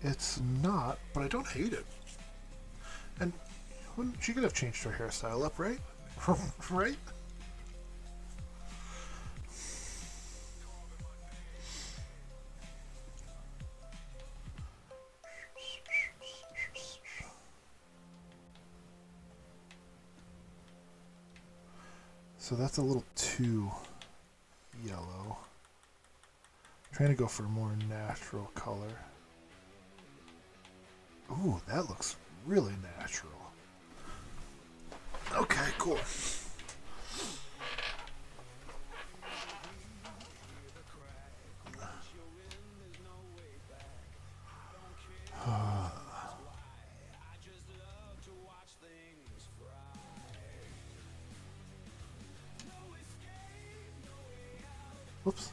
It's not, but I don't hate it. And she could have changed her hairstyle up, right? Right? So that's a little too yellow. I'm trying to go for a more natural color. Ooh, that looks really natural. Okay, cool. Whoops.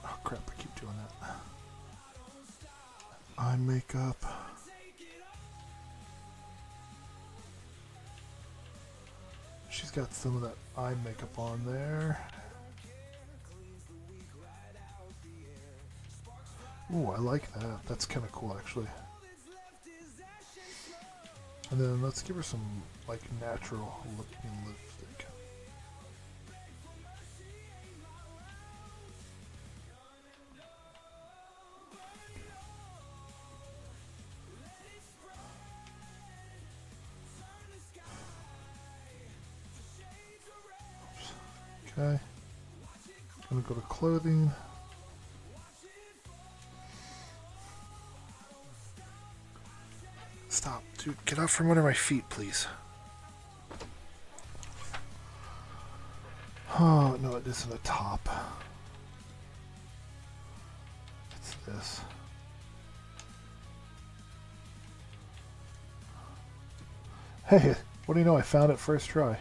Oh crap, I keep doing that. Eye makeup. She's got some of that eye makeup on there. Ooh, I like that. That's kind of cool, actually. And then let's give her some, like, natural looking lipstick. Okay. Gonna go to clothing. Stop, dude. Get out from under my feet, please. Oh, no, it isn't a top. It's this. Hey, what do you know? I found it first try.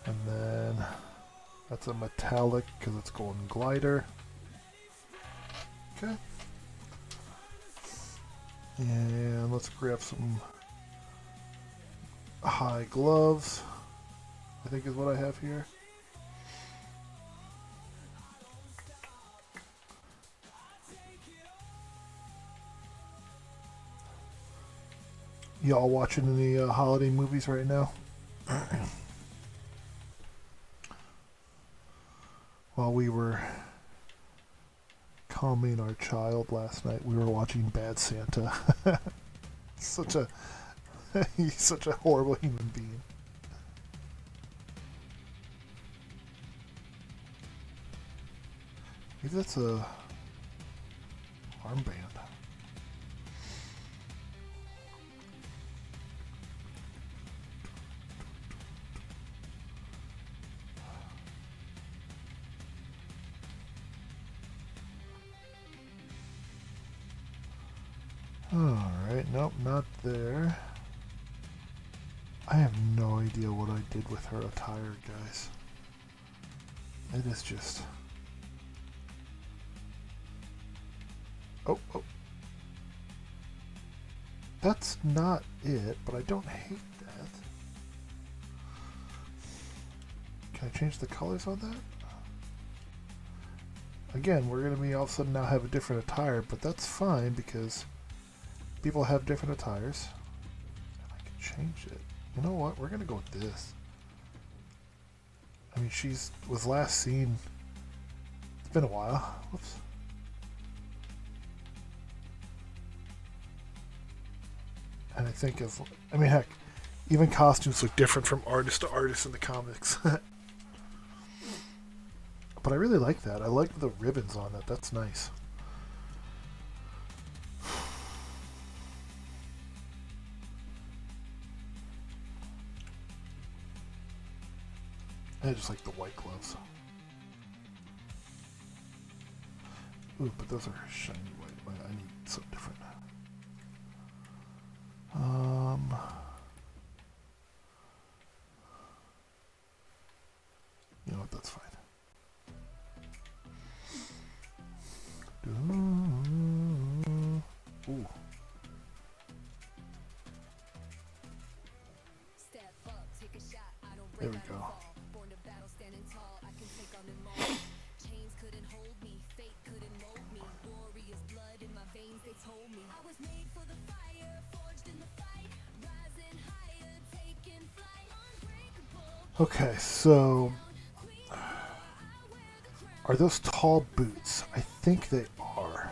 And then that's a metallic because it's golden glider. Okay. And let's grab some high gloves, I think is what I have here. Y'all watching any holiday movies right now? While we were calming our child last night, we were watching Bad Santa. such a He's such a horrible human being. Maybe that's a armband. Alright, nope, not there. I have no idea what I did with her attire, guys. It is just... Oh. That's not it, but I don't hate that. Can I change the colors on that? Again, we're going to be all of a sudden now have a different attire, but that's fine because people have different attires. And I can change it. You know what? We're going to go with this. I mean, was last seen... It's been a while. Whoops. And I think heck, even costumes look different from artist to artist in the comics. But I really like that. I like the ribbons on it. That's nice. I just like the white gloves. Ooh, but those are shiny white. I need something different. You know what? That's fine. Ooh. There we go. Okay, so are those tall boots? I think they are.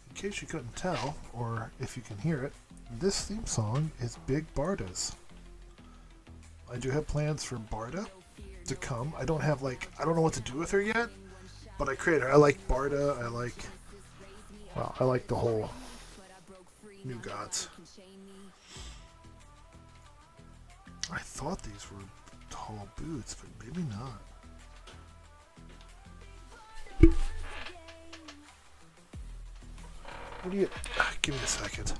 In case you couldn't tell, or if you can hear it, this theme song is Big Barda's. I do have plans for Barda to come. I don't know what to do with her yet, but I created her. I like Barda. I like the whole New Gods. I thought these were tall boots, but maybe not. What do you... Give me a second.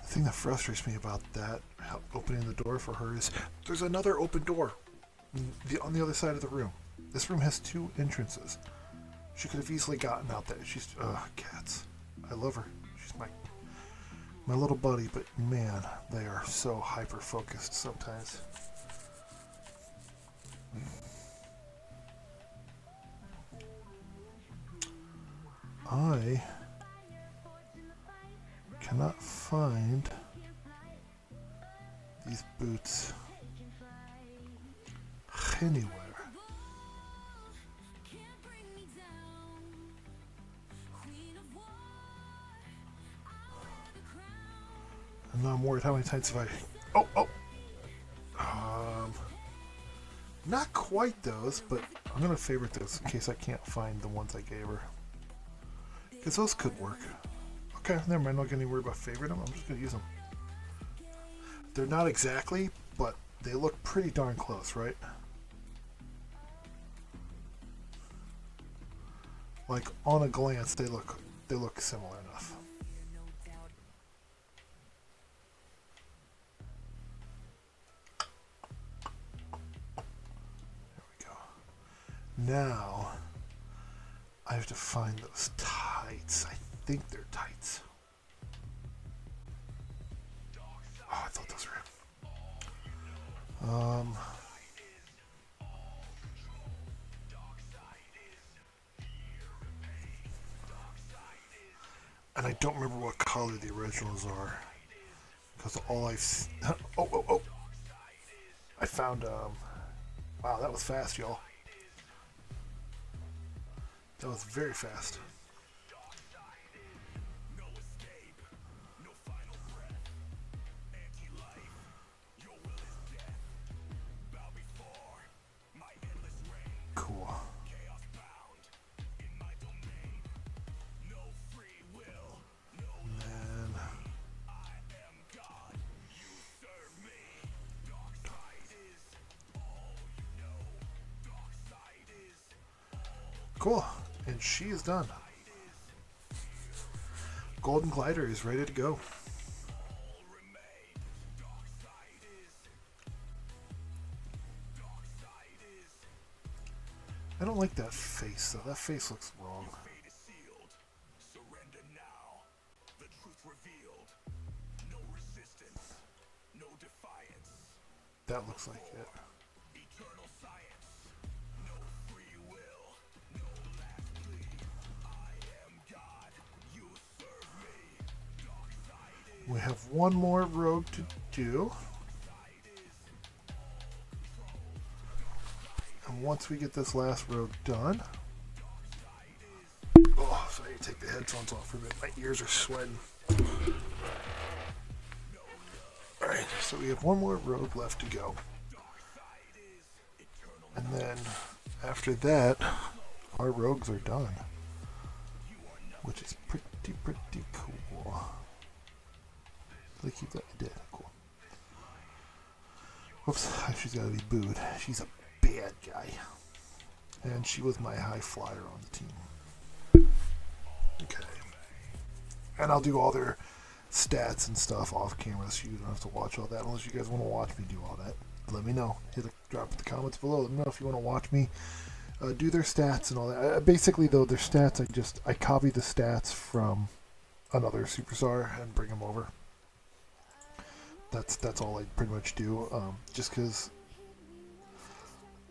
The thing that frustrates me about that, opening the door for her, is there's another open door on the other side of the room. This room has 2 entrances. She could have easily gotten out there. She's, cats. I love her. She's my little buddy, but man, they are so hyper focused sometimes. I cannot find these boots anywhere. And now I'm worried how many times have I... Not quite those, but I'm going to favorite those in case I can't find the ones I gave her. Because those could work. Okay, never mind. I'm not going to worry about favoriting them. I'm just going to use them. They're not exactly, but they look pretty darn close, right? Like, on a glance, they look similar enough. Now, I have to find those tights. I think they're tights. Oh, I thought those were him. And I don't remember what color the originals are. Because all I've... Oh! I found, wow, that was fast, y'all. That was very fast. Cool. And then... Cool. And she is done. Golden glider is ready to go. I don't like that face though. That face looks wrong. That looks like it. We have one more rogue to do. And once we get this last rogue done... Oh, so I need to take the headphones off for a bit. My ears are sweating. Alright, so we have one more rogue left to go. And then, after that, our rogues are done. Which is pretty cool. Did I keep that? I did. Cool. Whoops, she's gotta be booed. She's a bad guy. And she was my high flyer on the team. Okay. And I'll do all their stats and stuff off camera so you don't have to watch all that unless you guys want to watch me do all that. Let me know. Hit a drop in the comments below. Let me know if you want to watch me do their stats and all that. Basically, though, their stats, I copy the stats from another superstar and bring them over. That's all I pretty much do, just because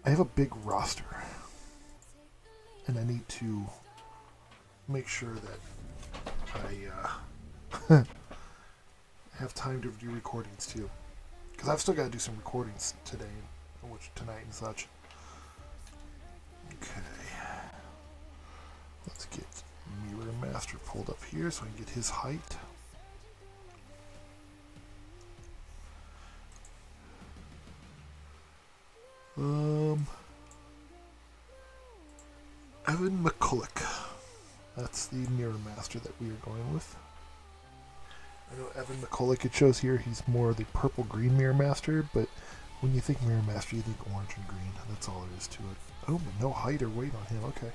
I have a big roster, and I need to make sure that I have time to do recordings too, because I've still got to do some recordings today, tonight and such. Okay, let's get Mirror Master pulled up here so I can get his height. Evan McCulloch. That's the Mirror Master that we are going with. I know Evan McCulloch, it shows here, he's more the purple-green Mirror Master, but when you think Mirror Master, you think orange and green. That's all there is to it. Oh, but no height or weight on him. Okay.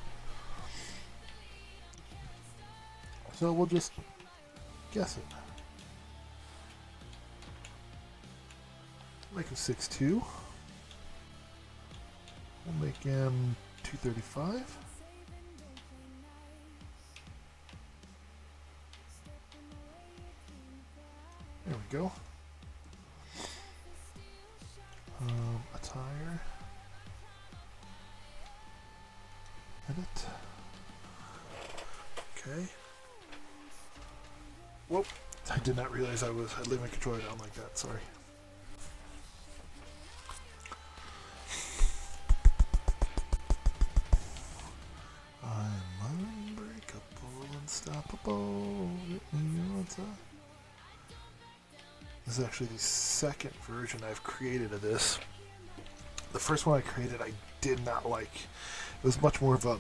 So we'll just guess it. Make him 6'2". We'll make him 235. There we go. Attire. Edit. Okay. Whoop. I did not realize I laid my controller down like that. Sorry. I'm unbreakable, unstoppable. This is actually the second version I've created of this. The first one I created I did not like. It was much more of a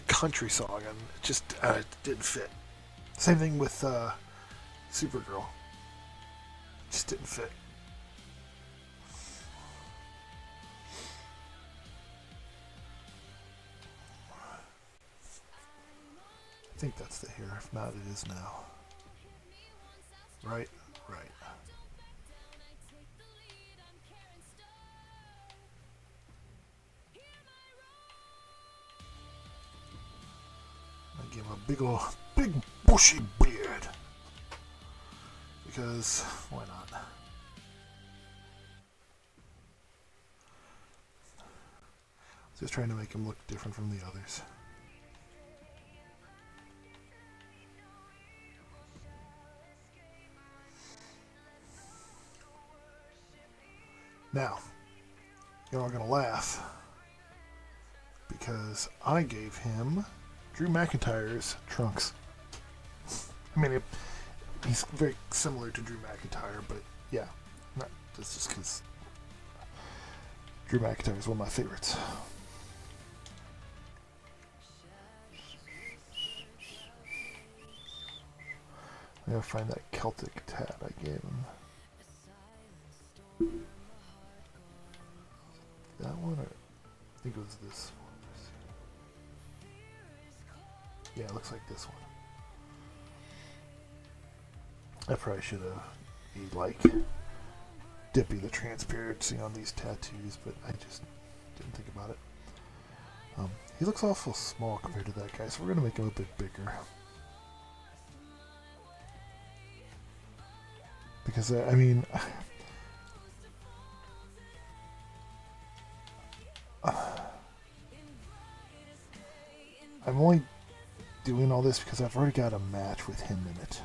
country song, and it just didn't fit. Same thing with Supergirl. Just didn't fit. I think that's the hair. If not, it is now. Right? Right. I give him a big bushy beard. Because, why not? Just trying to make him look different from the others. Now, you're all going to laugh because I gave him Drew McIntyre's trunks. I mean, he's very similar to Drew McIntyre, but yeah, that's just because Drew McIntyre is one of my favorites. I gotta find that Celtic tat I gave him. That one, or I think it was this one. Yeah, it looks like this one. I probably should have made like Dippy the transparency on these tattoos, but I just didn't think about it. He looks awful small compared to that guy, so we're gonna make him a bit bigger. Because I mean, I'm only doing all this because I've already got a match with him in it.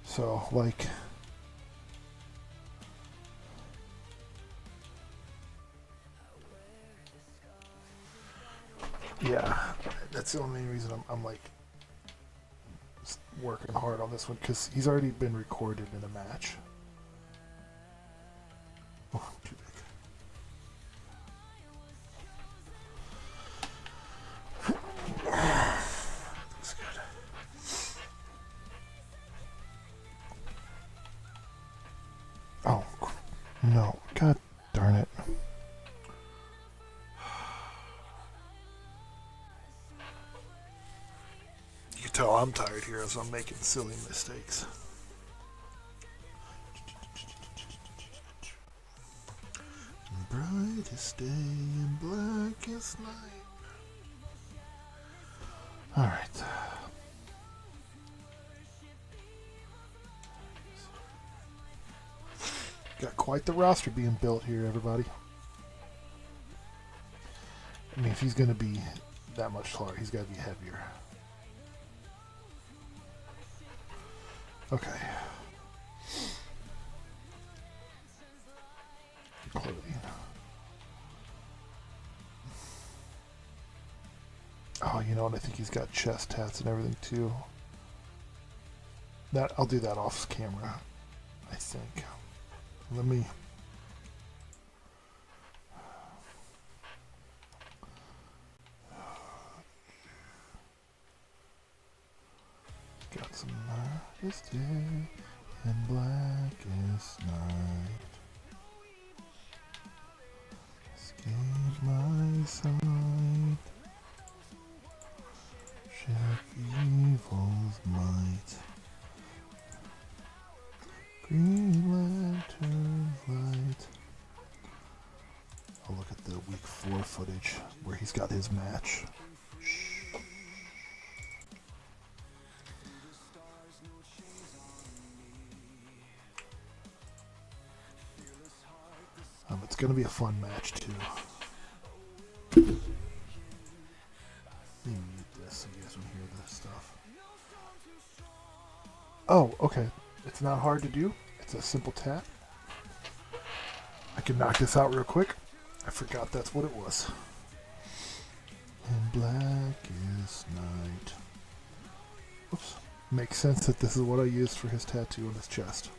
So, like, yeah, that's the only reason I'm like working hard on this one, because he's already been recorded in a match. Oh, too big. Looks good. Oh, no. God darn it. You can tell I'm tired here as I'm making silly mistakes. Brightest day and blackest night. Alright. Got quite the roster being built here, everybody. I mean, if he's going to be that much taller, he's got to be heavier. Okay. Clothing. Oh, you know what? I think he's got chest tats and everything too. That I'll do that off camera, I think. Let me. Got some brightest day and blackest night. Escape my sight. Check evil's might. Green lantern light. a look at the week 4 footage where he's got his match. It's going to be a fun match too. Let me mute this so you guys don't hear this stuff. Oh, okay. It's not hard to do. It's a simple tap. I can knock this out real quick. I forgot that's what it was. In blackest night. Oops. Makes sense that this is what I used for his tattoo on his chest.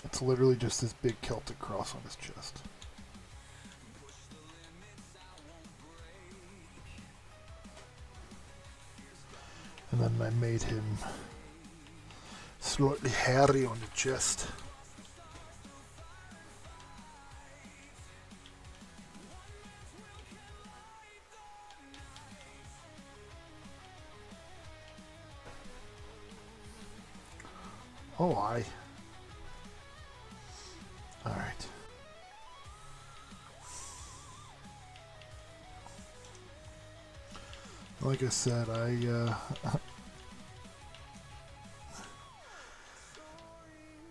It's literally just this big Celtic cross on his chest. And then I made him slightly hairy on the chest. Oh, I. All right. Like I said, I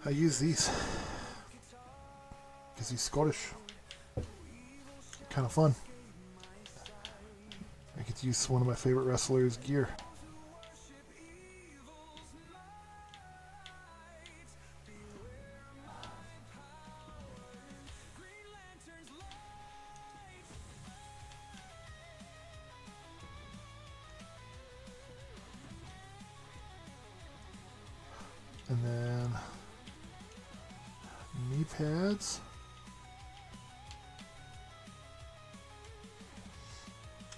use these because he's Scottish. Kind of fun. I get to use one of my favorite wrestlers' gear. And then knee pads.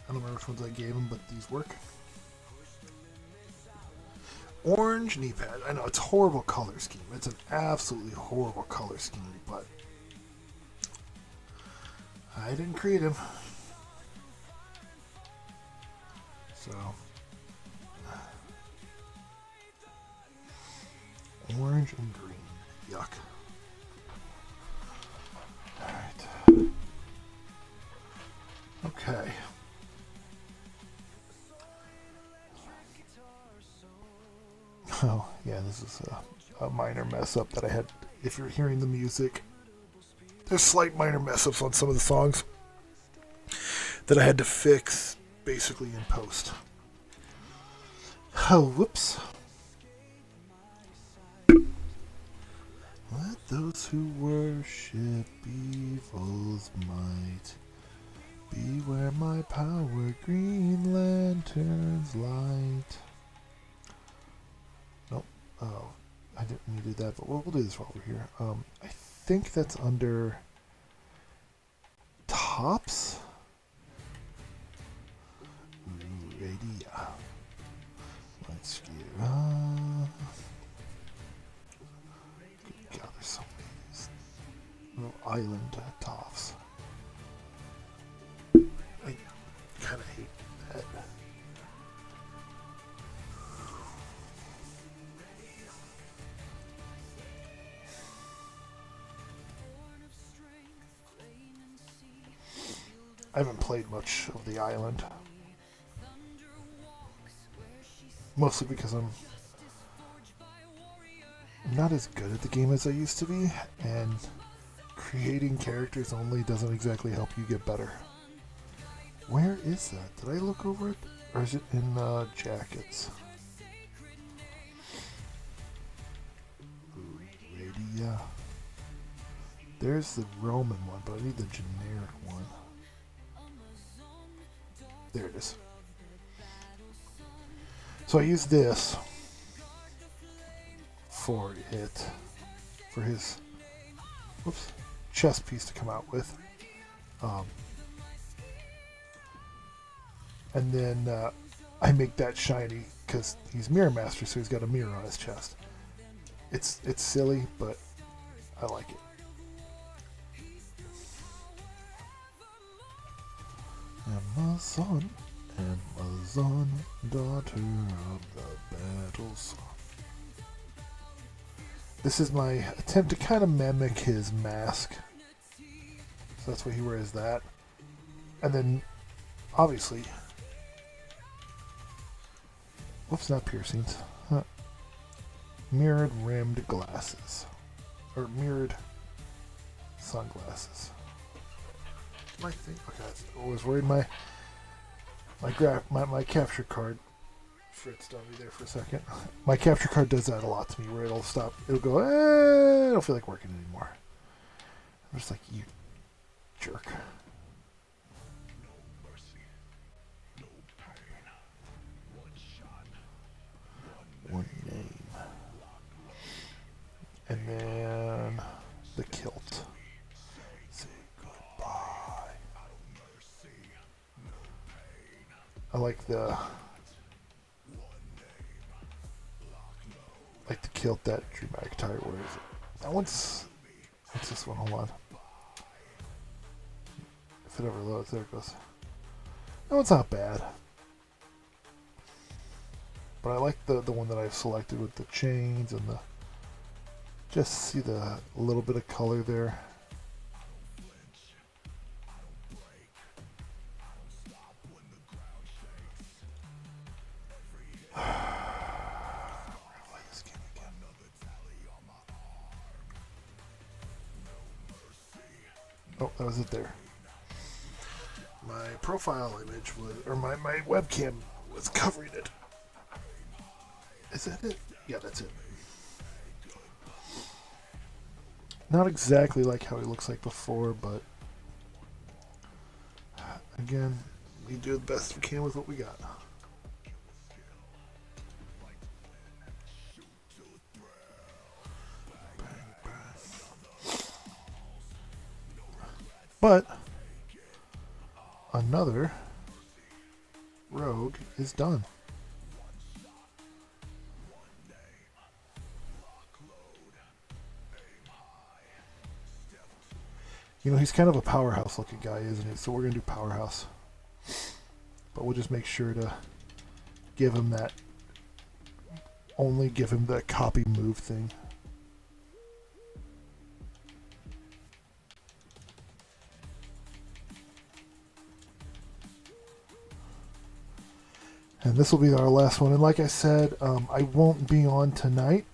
I don't remember which ones I gave him, but these work. Orange knee pad. I know it's a horrible color scheme. It's an absolutely horrible color scheme, but I didn't create him. So orange and green. Yuck. Alright. Okay. Oh, yeah, this is a minor mess up that I had. If you're hearing the music, there's slight minor mess ups on some of the songs that I had to fix basically in post. Oh, whoops. Let those who worship evil's might beware my power, Green Lantern's light. Nope. Oh, I didn't mean to do that, but we'll do this while we're here. I think that's under tops. Ooh, idea. Let's get. Good God, there's so many of these little island tops. I kind of hate that. I haven't played much of the island. Mostly because I'm not as good at the game as I used to be, and creating characters only doesn't exactly help you get better. Where is that? Did I look over it? Or is it in jackets? Ooh, Radia. There's the Roman one, but I need the generic one. There it is. So I use this for his chest piece to come out with. And then I make that shiny because he's Mirror Master, so he's got a mirror on his chest. It's silly, but I like it. Amazon Amazon, daughter of the battles. This is my attempt to kind of mimic his mask. So that's why he wears that. And then, obviously, whoops, not piercings. Mirrored rimmed glasses. Or mirrored sunglasses. My thing. Okay, I was worried my capture card fritzed on me there for a second. My capture card does that a lot to me, where it'll stop. It'll go, I don't feel like working anymore. I'm just like, you jerk. One name. And then the kilt. Say goodbye. I like the kilt that Drew McIntyre wears. That one's, what's this one? Hold on. If it ever loads, there it goes. That one's not bad. But I like the one that I've selected with the chains and the, just see the little bit of color there. Oh, that was it there. My profile image was, or my webcam was covering it. Is that it? Yeah, that's it. Not exactly like how he looks like before, but again, we do the best we can with what we got. But another rogue is done. You know, he's kind of a powerhouse looking guy, isn't he? So we're going to do powerhouse. But we'll just make sure to give him that, only give him that copy move thing. And this will be our last one. And like I said, I won't be on tonight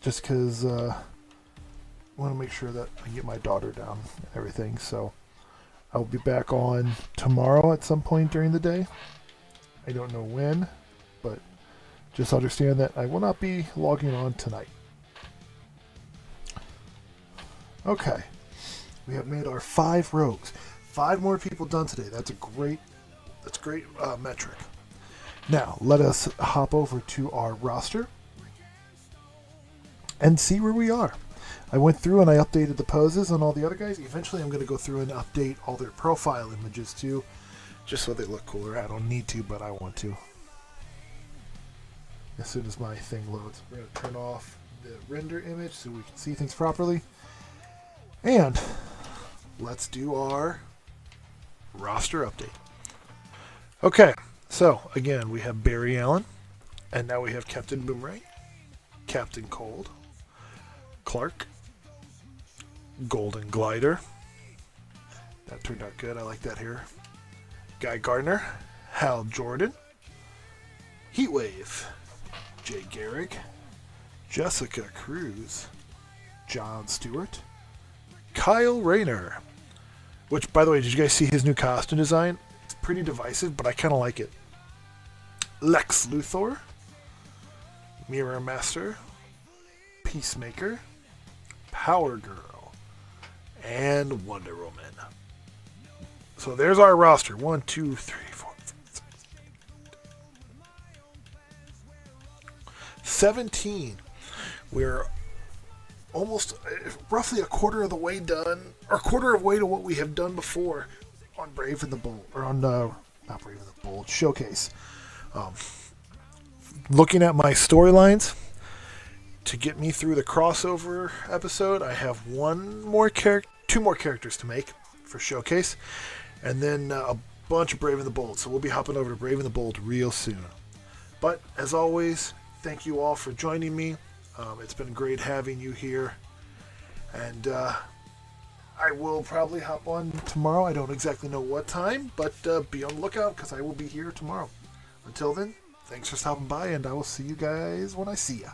just because I want to make sure that I get my daughter down and everything. So I'll be back on tomorrow at some point during the day. I don't know when, but just understand that I will not be logging on tonight. Okay. We have made our 5 rogues. 5 more people done today. That's great metric. Now, let us hop over to our roster and see where we are. I went through and I updated the poses on all the other guys. Eventually, I'm going to go through and update all their profile images too, just so they look cooler. I don't need to, but I want to. As soon as my thing loads, we're going to turn off the render image so we can see things properly. And let's do our roster update. Okay. So, again, we have Barry Allen, and now we have Captain Boomerang, Captain Cold, Clark, Golden Glider. That turned out good. I like that here. Guy Gardner, Hal Jordan, Heatwave, Jay Garrick, Jessica Cruz, John Stewart, Kyle Rayner, which, by the way, did you guys see his new costume design? It's pretty divisive, but I kind of like it. Lex Luthor, Mirror Master, Peacemaker, Power Girl, and Wonder Woman. So there's our roster. 1, 2, 3, 4, 5, 6, 17. We're almost roughly a quarter of the way done, or a quarter of the way to what we have done before on Brave and the Bold, or on not Brave and the Bold, Showcase. Looking at my storylines to get me through the crossover episode, I have two more characters to make for Showcase, and then bunch of Brave and the Bold. So we'll be hopping over to Brave and the Bold real soon. But as always, thank you all for joining me. It's been great having you here. And I will probably hop on tomorrow. I don't exactly know what time, but be on the lookout because I will be here tomorrow. Until then, thanks for stopping by, and I will see you guys when I see ya.